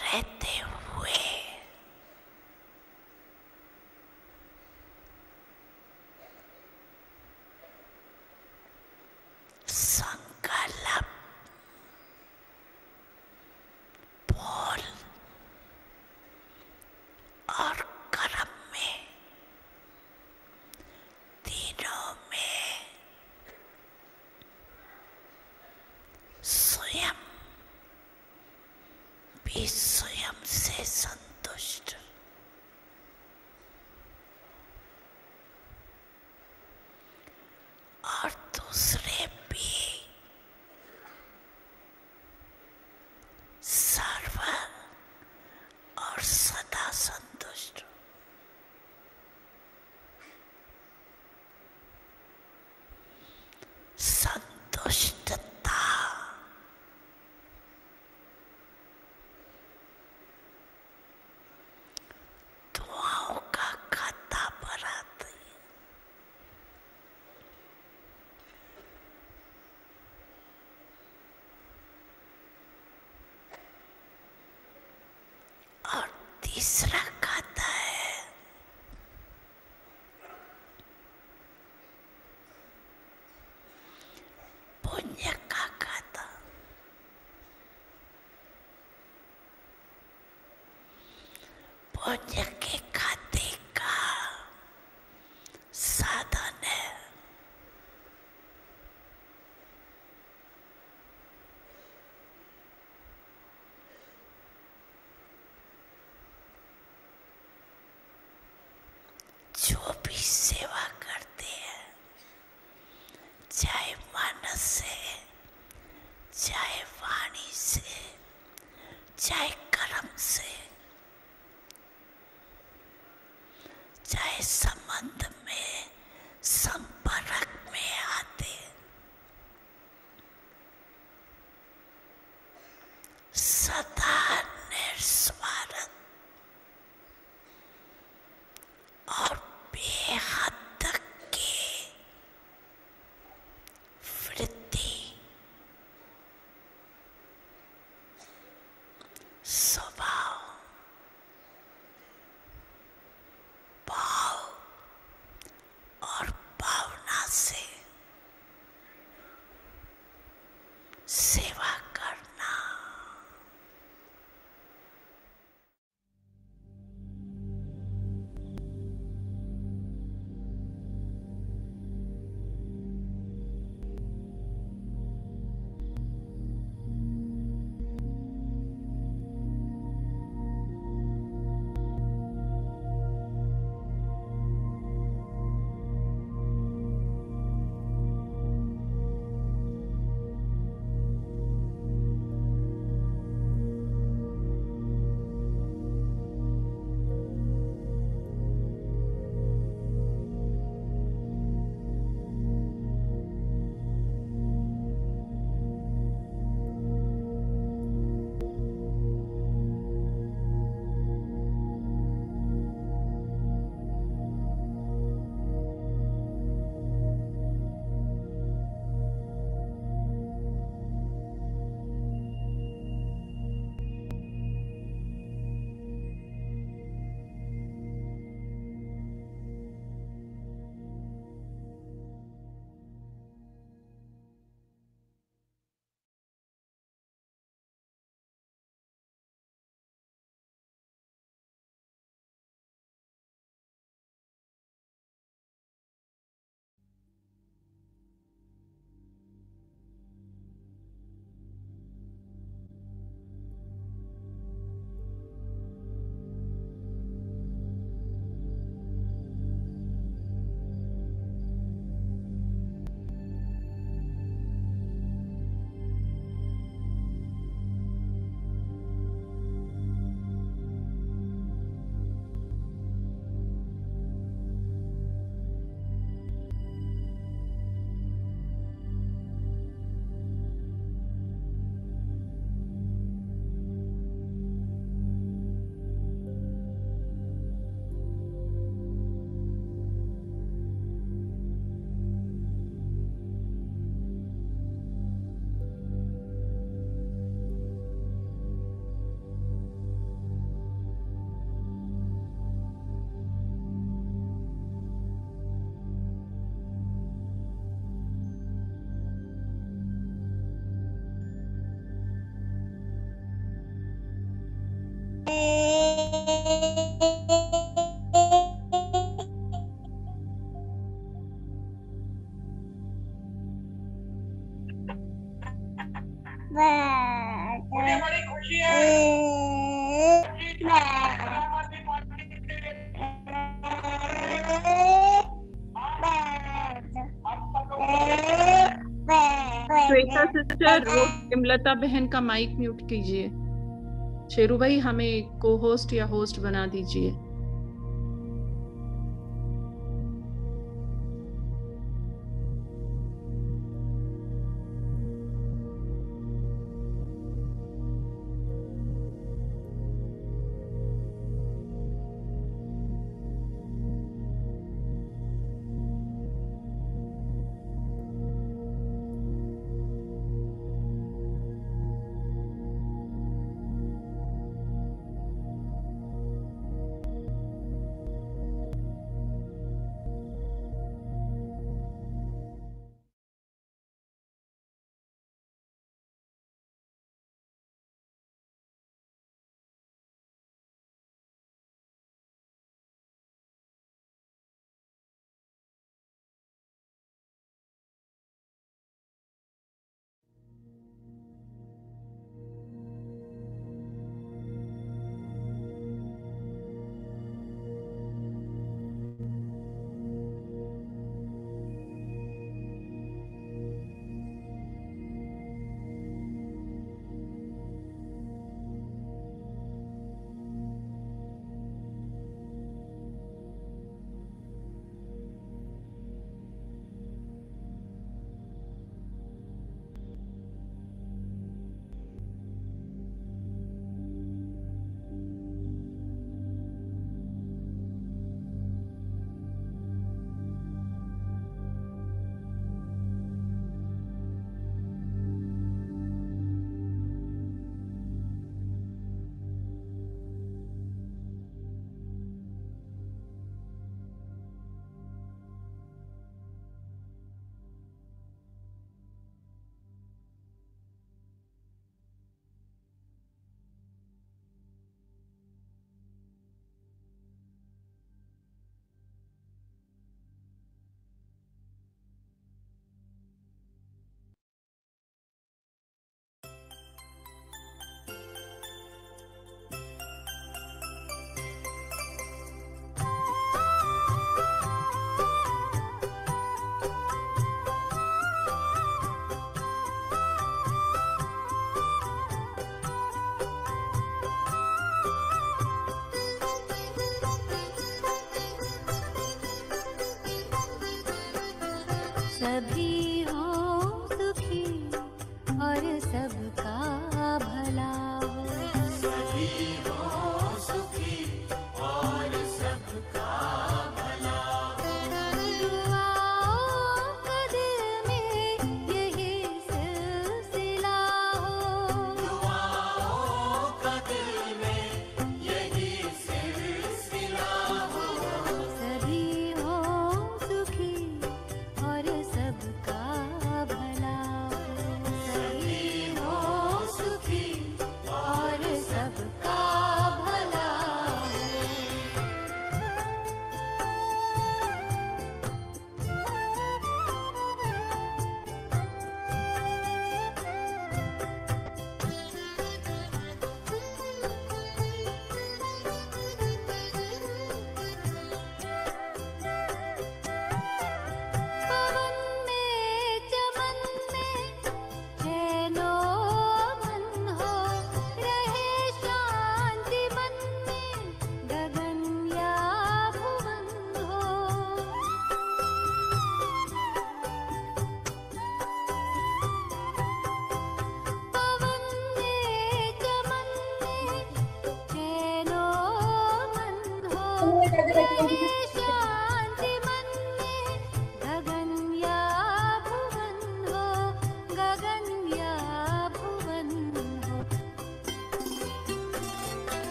रहते हुए संकल्प बोल और कर्म में तीनों में स्वयं भी स्वयं से संतुष्ट और दूसरे भी सर्व और सदा संतुष्ट। संतुष्टता दुआओं का खाता भराती है। और तीसरा खाता है पुण्य का खाता। पुण्य के खाते का साधन है जो भी सेवा करते हैं, चाहे मन से, चाहे वाणी से, चाहे कर्म से, चाहे संबंध में संपर्क में आते, सदा निस्वार्थ और बेहद के वृत्ति स्वभाव भाव और भावना से सेवा करना। मुझे बड़ी खुशी है। श्वेता सिस्टर और इमलता बहन का माइक म्यूट कीजिए। शेरू भाई हमें को होस्ट या होस्ट बना दीजिए। सभी हो सुखी और सबका भला हो। सभी हो सुखी और सबका भला हो। दुआओं का दिल में यही सिलसिला हो। दुआओं का दिल में यही सिलसिला हो। सभी हो सुखी और सबका भला हो। सभी हो सुखी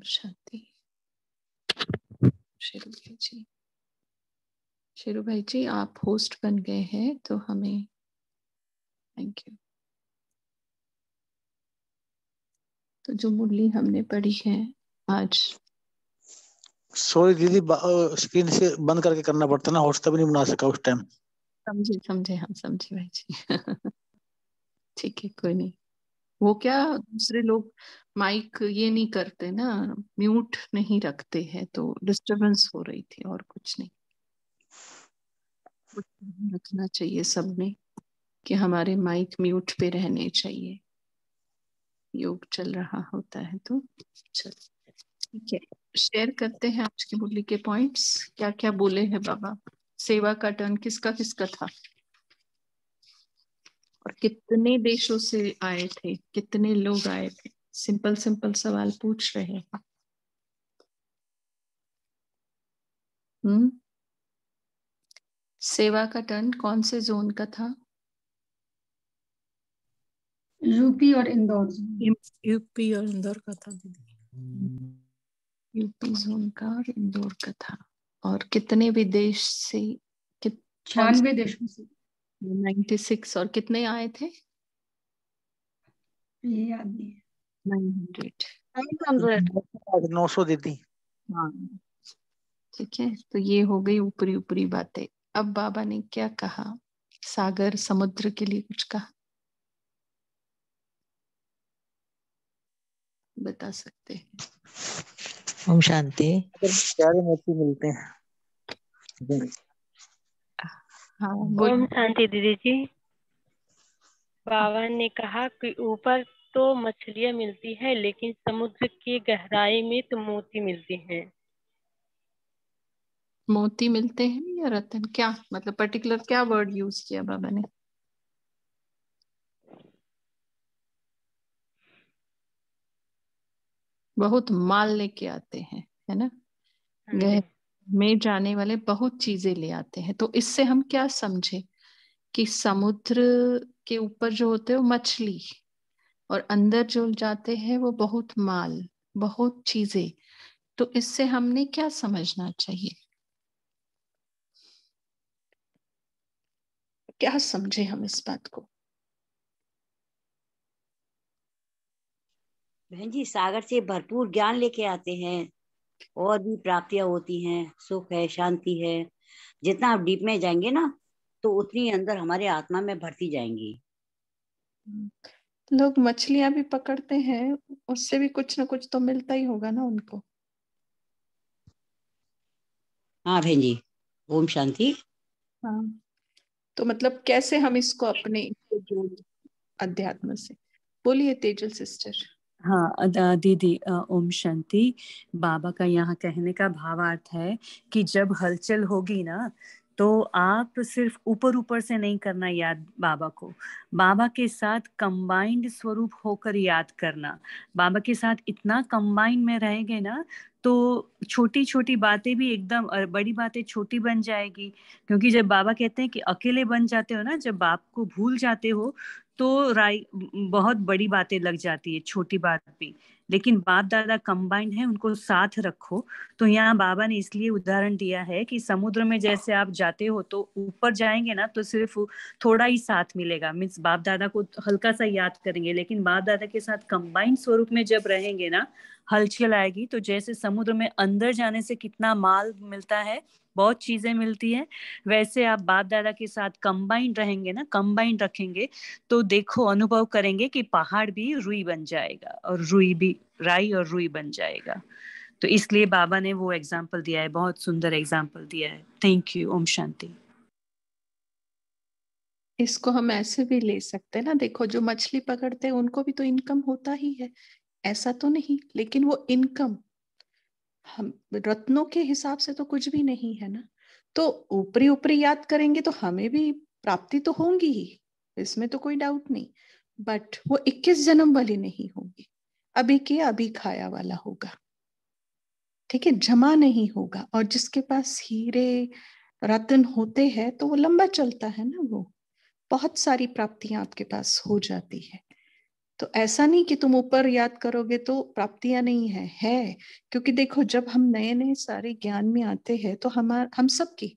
शांति। शेरू भाई जी आप होस्ट बन गए हैं तो हमें थैंक यू। तो जो मुरली हमने पढ़ी है आज, सॉरी दीदी, स्क्रीन से बंद करके करना पड़ता ना, होस्ट तभी नहीं बना सका उस टाइम। समझे हम समझे भाई जी। ठीक है कोई नहीं। वो क्या दूसरे लोग माइक ये नहीं करते ना, म्यूट नहीं रखते हैं, तो डिस्टरबेंस हो रही थी और कुछ नहीं। कुछ रखना चाहिए सबने कि हमारे माइक म्यूट पे रहने चाहिए, योग चल रहा होता है तो। चल ठीक है, शेयर करते हैं आज की मुरली के पॉइंट्स। क्या क्या बोले हैं बाबा। सेवा का टर्न किसका किसका था और कितने देशों से आए थे, कितने लोग आए थे। सिंपल सिंपल सवाल पूछ रहे हैं। सेवा का टर्न कौन से जोन का था। यूपी और इंदौर जोन। यूपी और इंदौर का था दीदी। यूपी जोन का और इंदौर का था। और कितने विदेश से 96 देशों से। 96। और कितने आए थे। ये याद नहीं है। 900। 900 दीदी। हाँ ठीक है, तो ये हो गई ऊपरी ऊपरी बातें। अब बाबा ने क्या कहा, सागर समुद्र के लिए कुछ कहा, बता सकते हैं। ओम शांति। प्यारे मोती मिलते हैं। हाँ ओम शांति दीदी जी। बाबा ने कहा कि ऊपर तो मछलियाँ मिलती है लेकिन समुद्र की गहराई में तो मोती मिलती हैं। मोती मिलते हैं या रतन, क्या मतलब पर्टिकुलर क्या वर्ड यूज किया बाबा ने। बहुत माल लेके आते हैं, है ना, गहरे में जाने वाले बहुत चीजें ले आते हैं। तो इससे हम क्या समझे कि समुद्र के ऊपर जो होते हैं वो मछली, और अंदर जो जाते हैं वो बहुत माल, बहुत चीजें। तो इससे हमने क्या समझना चाहिए, क्या समझे हम इस बात को। बहन जी, सागर से भरपूर ज्ञान लेके आते हैं, और भी प्राप्तियां होती हैं, सुख है, शांति है। जितना आप डीप में जाएंगे ना तो उतनी अंदर हमारे आत्मा में भरती जाएंगी। लोग मछलियां भी पकड़ते हैं, उससे भी कुछ ना कुछ तो मिलता ही होगा ना उनको। हाँ बहन जी, ओम शांति। हाँ तो मतलब कैसे हम इसको अपने जोड़ अध्यात्म से। बोलिए तेजल सिस्टर। हाँ दीदी, ओम शांति। बाबा का यहाँ कहने का भावार्थ है कि जब हलचल होगी ना तो आप सिर्फ ऊपर ऊपर से नहीं करना याद बाबा को, बाबा के साथ कंबाइंड स्वरूप होकर याद करना। बाबा के साथ इतना कंबाइंड में रहेंगे ना तो छोटी छोटी बातें भी एकदम बड़ी बातें छोटी बन जाएगी। क्योंकि जब बाबा कहते हैं कि अकेले बन जाते हो ना, जब बाप को भूल जाते हो तो बहुत बड़ी बातें लग जाती है, छोटी बात भी। लेकिन बाप दादा कंबाइंड है, उनको साथ रखो। तो यहाँ बाबा ने इसलिए उदाहरण दिया है कि समुद्र में जैसे आप जाते हो तो ऊपर जाएंगे ना तो सिर्फ थोड़ा ही साथ मिलेगा, मीन्स बाप दादा को हल्का सा याद करेंगे। लेकिन बाप दादा के साथ कंबाइंड स्वरूप में जब रहेंगे ना, हलचल आएगी। तो जैसे समुद्र में अंदर जाने से कितना माल मिलता है, बहुत चीजें मिलती है, वैसे आप बाप दादा के साथ कंबाइंड रहेंगे ना, कंबाइंड रखेंगे तो देखो, अनुभव करेंगे कि पहाड़ भी रुई बन जाएगा और रुई भी राई और रुई बन जाएगा। तो इसलिए बाबा ने वो एग्जाम्पल दिया है, बहुत सुंदर एग्जाम्पल दिया है। Thank you. ओम शांति। इसको हम ऐसे भी ले सकते हैं ना, देखो जो मछली पकड़ते हैं उनको भी तो इनकम होता ही है, ऐसा तो नहीं, लेकिन वो इनकम हम रत्नों के हिसाब से तो कुछ भी नहीं है ना। तो ऊपरी ऊपरी याद करेंगे तो हमें भी प्राप्ति तो होंगी ही, इसमें तो कोई डाउट नहीं। बट वो 21 जन्म वाली नहीं होगी, अभी किया अभी खाया वाला होगा, ठीक है, जमा नहीं होगा। और जिसके पास हीरे रत्न होते हैं तो वो लंबा चलता है ना, वो बहुत सारी प्राप्तियां आपके पास हो जाती है। तो ऐसा नहीं कि तुम ऊपर याद करोगे तो प्राप्तियां नहीं है। क्योंकि देखो, जब हम नए नए सारे ज्ञान में आते हैं तो हम सबकी,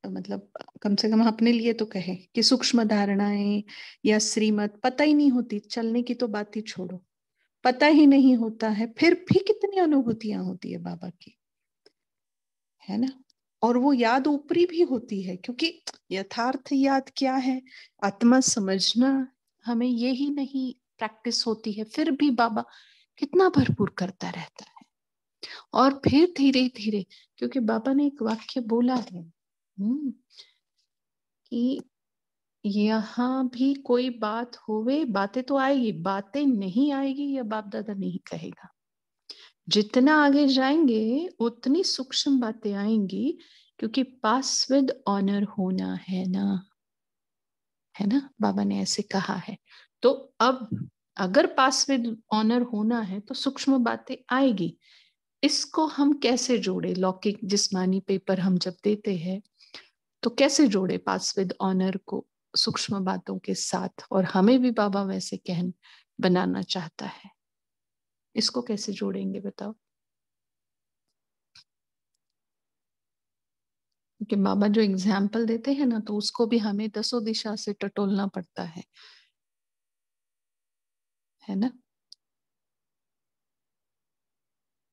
मतलब कम से कम अपने लिए तो कहे कि सूक्ष्म धारणाएं या श्रीमत पता ही नहीं होती, चलने की तो बात ही छोड़ो, पता ही नहीं होता है, फिर भी कितनी अनुभूतियां होती है बाबा की, है ना। और वो याद ऊपरी भी होती है, क्योंकि यथार्थ याद क्या है, आत्मा समझना, हमें यही नहीं प्रैक्टिस होती है, फिर भी बाबा कितना भरपूर करता रहता है। और फिर धीरे धीरे, क्योंकि बाबा ने एक वाक्य बोला है कि यहाँ भी कोई बात होवे, बातें तो आएगी, बातें नहीं आएगी यह बाप दादा नहीं कहेगा। जितना आगे जाएंगे उतनी सूक्ष्म बातें आएंगी, क्योंकि पास विद ऑनर होना है ना, है ना, बाबा ने ऐसे कहा है। तो अब अगर पास विद ऑनर होना है तो सूक्ष्म बातें आएगी। इसको हम कैसे जोड़े, लौकिक जिस्मानी पेपर हम जब देते हैं तो कैसे जोड़े पास विद ऑनर को सूक्ष्म बातों के साथ, और हमें भी बाबा वैसे कहन बनाना चाहता है, इसको कैसे जोड़ेंगे बताओ। क्योंकि बाबा जो एग्जाम्पल देते हैं ना, तो उसको भी हमें दसों दिशा से टटोलना पड़ता है ना।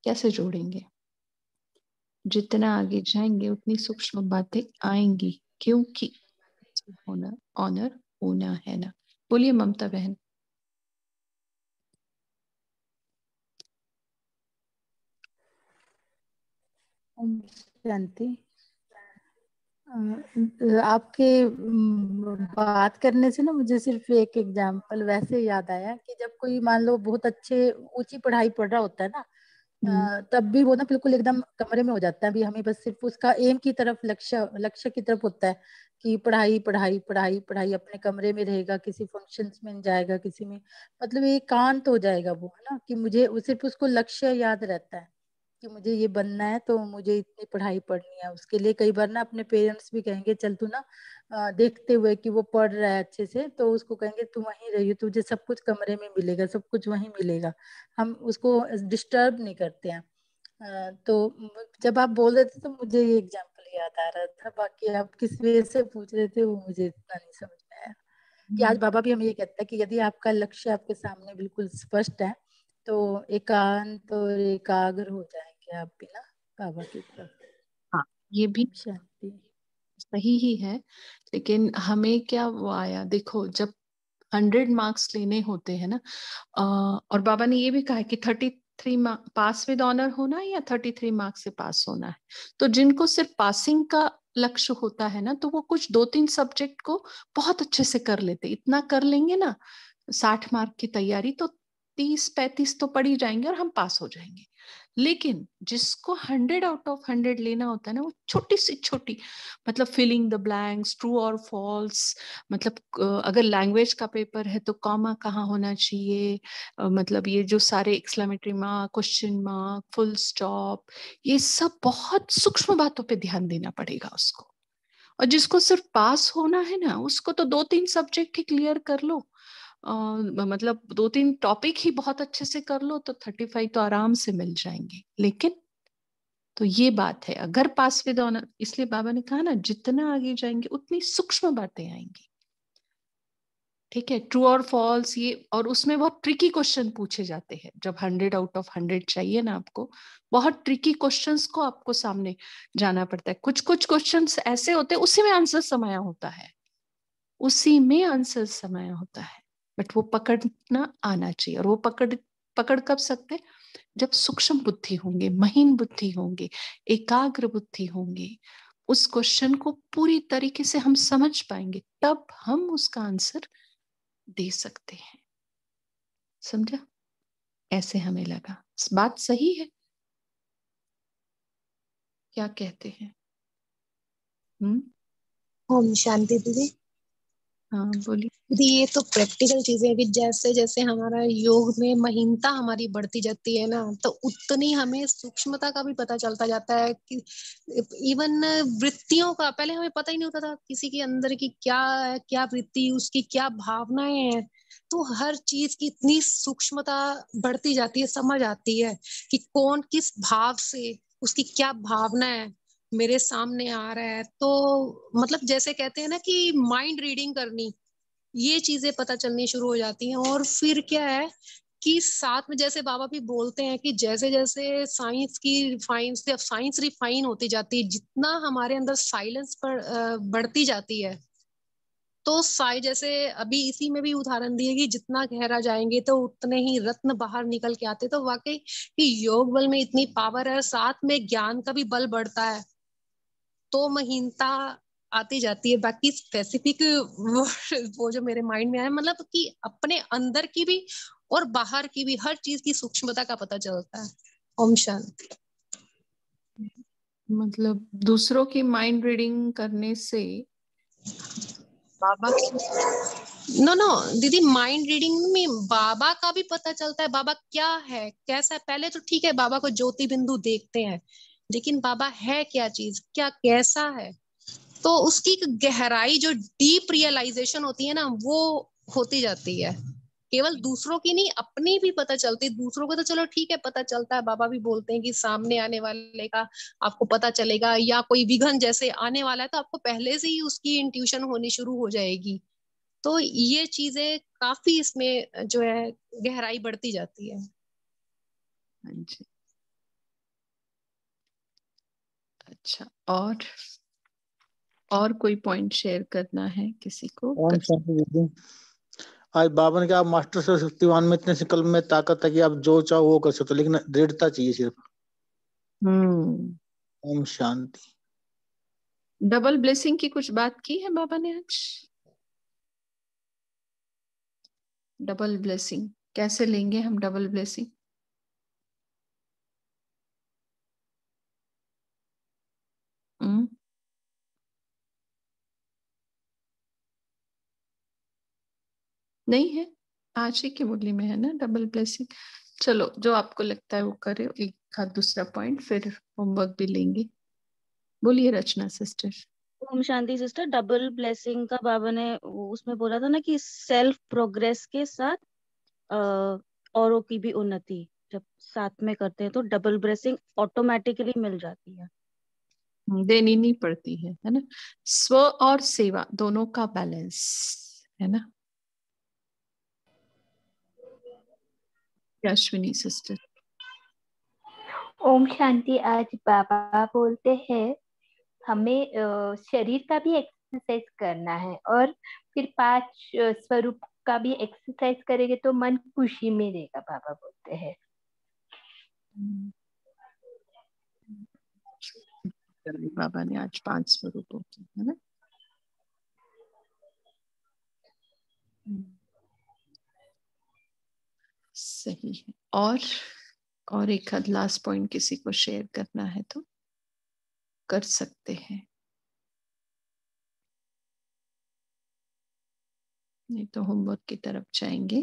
कैसे जोड़ेंगे, जितना आगे जाएंगे उतनी सूक्ष्म बातें आएंगी, क्योंकि होना ऑनर होना है ना। बोलिए ममता बहन। ओम शांति। आपके बात करने से ना मुझे सिर्फ एक एग्जांपल वैसे याद आया कि जब कोई मान लो बहुत अच्छे ऊंची पढ़ाई पढ़ रहा होता है ना, तब भी वो ना बिल्कुल एकदम कमरे में हो जाता है। अभी हमें बस सिर्फ उसका एम की तरफ, लक्ष्य की तरफ होता है कि पढ़ाई पढ़ाई पढ़ाई पढ़ाई, अपने कमरे में रहेगा, किसी फंक्शंस में जाएगा, किसी में, मतलब एकांत हो जाएगा वो, है ना, कि मुझे सिर्फ उसको लक्ष्य याद रहता है कि मुझे ये बनना है, तो मुझे इतनी पढ़ाई पढ़नी है। उसके लिए कई बार ना अपने पेरेंट्स भी कहेंगे चल तू ना, देखते हुए कि वो पढ़ रहा है अच्छे से, तो उसको कहेंगे तू वहीं रहियो, तुझे सब कुछ कमरे में मिलेगा, सब कुछ वहीं मिलेगा। हम उसको डिस्टर्ब नहीं करते हैं। तो जब आप बोल रहे थे तो मुझे ये एग्जाम्पल याद आ रहा था। बाकी आप किस वे से पूछ रहे थे वो मुझे इतना नहीं समझ में आया। कि आज बाबा भी हमें ये कहता है कि यदि आपका लक्ष्य आपके सामने बिल्कुल स्पष्ट है तो एकांत और एकाग्र हो जाएंगे आप भी ना बाबा की तरफ। हाँ, ये भी शांति सही ही है, लेकिन हमें क्या वो आया, देखो जब 100 मार्क्स लेने होते हैं ना, और बाबा ने ये भी कहा है कि 33 पास विद ऑनर होना है या 33 मार्क्स से पास होना है। तो जिनको सिर्फ पासिंग का लक्ष्य होता है ना, तो वो कुछ 2-3 सब्जेक्ट को बहुत अच्छे से कर लेते, इतना कर लेंगे ना 60 मार्क की तैयारी, तो 30-35 तो पढ़ ही जाएंगे और हम पास हो जाएंगे। लेकिन जिसको 100 आउट ऑफ 100 लेना होता है ना, वो छोटी सी छोटी, मतलब फिलिंग द ब्लैंक्स, ट्रू और फॉल्स, मतलब अगर लैंग्वेज का पेपर है तो कॉमा कहाँ होना चाहिए, मतलब ये जो सारे exclamatory mark, question mark, full stop, ये सब बहुत सूक्ष्म बातों पे ध्यान देना पड़ेगा उसको। और जिसको सिर्फ पास होना है ना, उसको तो 2-3 सब्जेक्ट ही क्लियर कर लो, मतलब 2-3 टॉपिक ही बहुत अच्छे से कर लो, तो 35 तो आराम से मिल जाएंगे। लेकिन तो ये बात है, अगर पास विद ऑनर, इसलिए बाबा ने कहा ना जितना आगे जाएंगे उतनी सूक्ष्म बातें आएंगी। ठीक है, ट्रू और फॉल्स ये, और उसमें बहुत ट्रिकी क्वेश्चन पूछे जाते हैं। जब 100 आउट ऑफ 100 चाहिए ना आपको, बहुत ट्रिकी क्वेश्चंस को आपको सामने जाना पड़ता है। कुछ कुछ क्वेश्चंस ऐसे होते हैं उसी में आंसर समाया होता है, उसी में आंसर समाया होता है, बट वो पकड़ना आना चाहिए। और वो पकड़ कब सकते, जब सूक्ष्म बुद्धि होंगे, महीन बुद्धि होंगे, एकाग्र बुद्धि होंगे, उस क्वेश्चन को पूरी तरीके से हम समझ पाएंगे, तब हम उसका आंसर दे सकते हैं। समझा? ऐसे हमें लगा बात सही है। क्या कहते हैं? ओम शांति दीदी। हाँ बोलिए दीदी, ये तो प्रैक्टिकल चीजें हैं कि जैसे जैसे हमारा योग में महीनता हमारी बढ़ती जाती है ना, तो उतनी हमें सूक्ष्मता का भी पता चलता जाता है कि इवन वृत्तियों का पहले हमें पता ही नहीं होता था किसी के अंदर की क्या क्या वृत्ति, उसकी क्या भावनाएं हैं। तो हर चीज की इतनी सूक्ष्मता बढ़ती जाती है, समझ आती है कि कौन किस भाव से, उसकी क्या भावना है मेरे सामने आ रहा है। तो मतलब जैसे कहते हैं ना कि माइंड रीडिंग करनी, ये चीजें पता चलनी शुरू हो जाती हैं। और फिर क्या है कि साथ में जैसे बाबा भी बोलते हैं कि जैसे जैसे साइंस रिफाइन होती जाती है, जितना हमारे अंदर साइलेंस पर बढ़ती जाती है, तो जैसे अभी इसी में भी उदाहरण दिए कि जितना गहरा जाएंगे तो उतने ही रत्न बाहर निकल के आते। तो वाकई कि योग बल में इतनी पावर है, साथ में ज्ञान का भी बल बढ़ता है, तो महीनता आती जाती है। बाकी स्पेसिफिक वो जो मेरे माइंड में आया, मतलब कि अपने अंदर की भी और बाहर की भी हर चीज की सूक्ष्मता का पता चलता है। ओम शांति। मतलब दूसरों की माइंड रीडिंग करने से बाबा नो दीदी, माइंड रीडिंग में बाबा का भी पता चलता है, बाबा क्या है कैसा है। पहले तो ठीक है बाबा को ज्योति बिंदु देखते हैं, लेकिन बाबा है क्या चीज, क्या कैसा है, तो उसकी गहराई जो डीप रियलाइजेशन होती है ना, वो होती जाती है। केवल दूसरों की नहीं, अपनी भी पता चलती। दूसरों को तो चलो ठीक है पता चलता है, बाबा भी बोलते हैं कि सामने आने वाले का आपको पता चलेगा, या कोई विघन जैसे आने वाला है तो आपको पहले से ही उसकी इंट्यूशन होनी शुरू हो जाएगी। तो ये चीजें काफी इसमें जो है गहराई बढ़ती जाती है। हाँ जी। अच्छा, और कोई पॉइंट शेयर करना है किसी को? ओम शांति दीदी। आज बाबा ने कहा मास्टर सर्वशक्तिवान में इतने संकल्प में ताकत है कि आप जो चाहो वो कर सकते हो, लेकिन दृढ़ता चाहिए सिर्फ। ओम शांति। डबल ब्लेसिंग की कुछ बात की है बाबा ने आज? डबल ब्लेसिंग कैसे लेंगे हम? डबल ब्लेसिंग नहीं है, आज ही की मुरली में है ना डबल ब्लेसिंग। चलो जो आपको लगता है वो करे। एक का दूसरा पॉइंट फिर होमवर्क भी लेंगे। बोलिए रचना sister. Om Shanti sister. Double blessing का बाबा ने उसमें बोला था ना कि सेल्फ प्रोग्रेस के साथ औरों की भी उन्नति जब साथ में करते हैं तो डबल ब्लेसिंग ऑटोमेटिकली मिल जाती है, देनी नहीं पड़ती है ना। स्व और सेवा दोनों का बैलेंस है ना। अश्विनी सिस्टर। ओम शांति। आज बाबा बोलते हैं हमें शरीर का भी एक्सरसाइज करना है, और फिर 5 स्वरूप का भी एक्सरसाइज करेंगे तो मन खुशी में रहेगा, बाबा बोलते हैं। बाबा ने आज 5 स्वरूपों की है ना। सही है। और एक आध लास्ट पॉइंट किसी को शेयर करना है तो कर सकते हैं, नहीं तो होमवर्क की तरफ जाएंगे।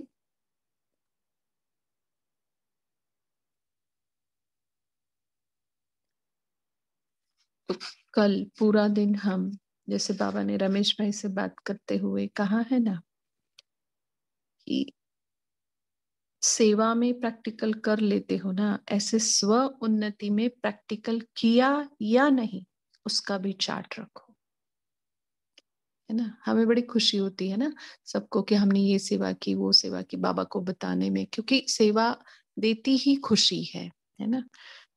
तो कल पूरा दिन हम, जैसे बाबा ने रमेश भाई से बात करते हुए कहा है ना कि सेवा में प्रैक्टिकल कर लेते हो ना, ऐसे स्व उन्नति में प्रैक्टिकल किया या नहीं उसका भी चार्ट रखो, है ना। हमें बड़ी खुशी होती है ना सबको कि हमने ये सेवा की वो सेवा की, बाबा को बताने में, क्योंकि सेवा देती ही खुशी है ना।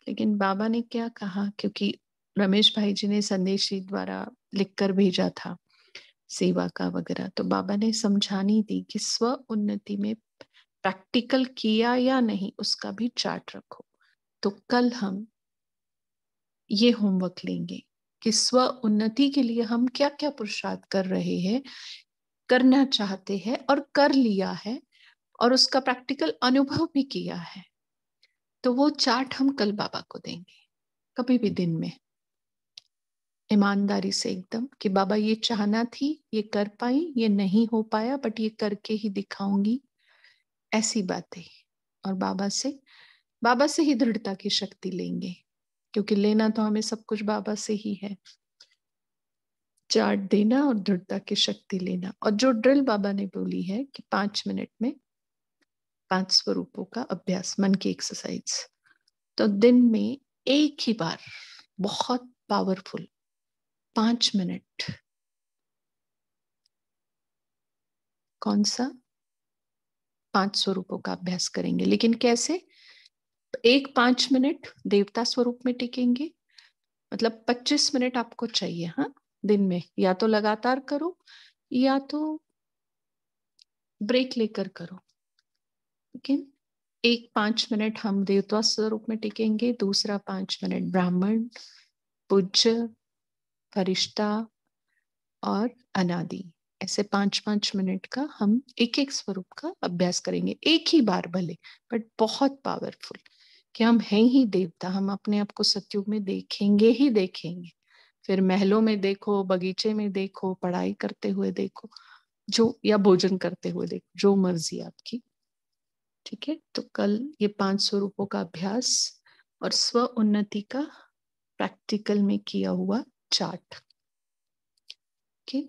लेकिन बाबा ने क्या कहा, क्योंकि रमेश भाई जी ने संदेश जी द्वारा लिखकर भेजा था सेवा का वगैरह, तो बाबा ने समझानी दी कि स्व उन्नति में प्रैक्टिकल किया या नहीं उसका भी चार्ट रखो। तो कल हम ये होमवर्क लेंगे कि स्व उन्नति के लिए हम क्या क्या पुरुषार्थ कर रहे हैं, करना चाहते हैं और कर लिया है, और उसका प्रैक्टिकल अनुभव भी किया है। तो वो चार्ट हम कल बाबा को देंगे, कभी भी दिन में ईमानदारी से एकदम कि बाबा ये चाहना थी, ये कर पाई, ये नहीं हो पाया, बट ये करके ही दिखाऊंगी, ऐसी बातें। और बाबा से ही दृढ़ता की शक्ति लेंगे, क्योंकि लेना तो हमें सब कुछ बाबा से ही है। चार्ट देना और दृढ़ता की शक्ति लेना। और जो ड्रिल बाबा ने बोली है कि 5 मिनट में 5 स्वरूपों का अभ्यास, मन की एक्सरसाइज, तो दिन में एक ही बार बहुत पावरफुल 5 मिनट, कौन सा 5 स्वरूपों का अभ्यास करेंगे। लेकिन कैसे? एक 5 मिनट देवता स्वरूप में टिकेंगे, मतलब 25 मिनट आपको चाहिए, हाँ, दिन में। या तो लगातार करो या तो ब्रेक लेकर करो। लेकिन एक 5 मिनट हम देवता स्वरूप में टिकेंगे, दूसरा 5 मिनट ब्राह्मण, पूज्य, फरिश्ता और अनादि, ऐसे 5-5 मिनट का हम एक एक स्वरूप का अभ्यास करेंगे, एक ही बार भले, बट बहुत पावरफुल, कि हम हैं ही देवता। हम अपने आप को सतयुग में देखेंगे ही देखेंगे। फिर महलों में देखो, बगीचे में देखो, पढ़ाई करते हुए देखो, जो, या भोजन करते हुए देखो, जो मर्जी आपकी। ठीक है, तो कल ये 5 स्वरूपों का अभ्यास और स्व उन्नति का प्रैक्टिकल में किया हुआ चार्ट। ओके,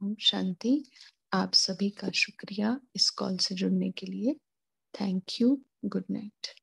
ओम शांति। आप सभी का शुक्रिया इस कॉल से जुड़ने के लिए। Thank you. Good night.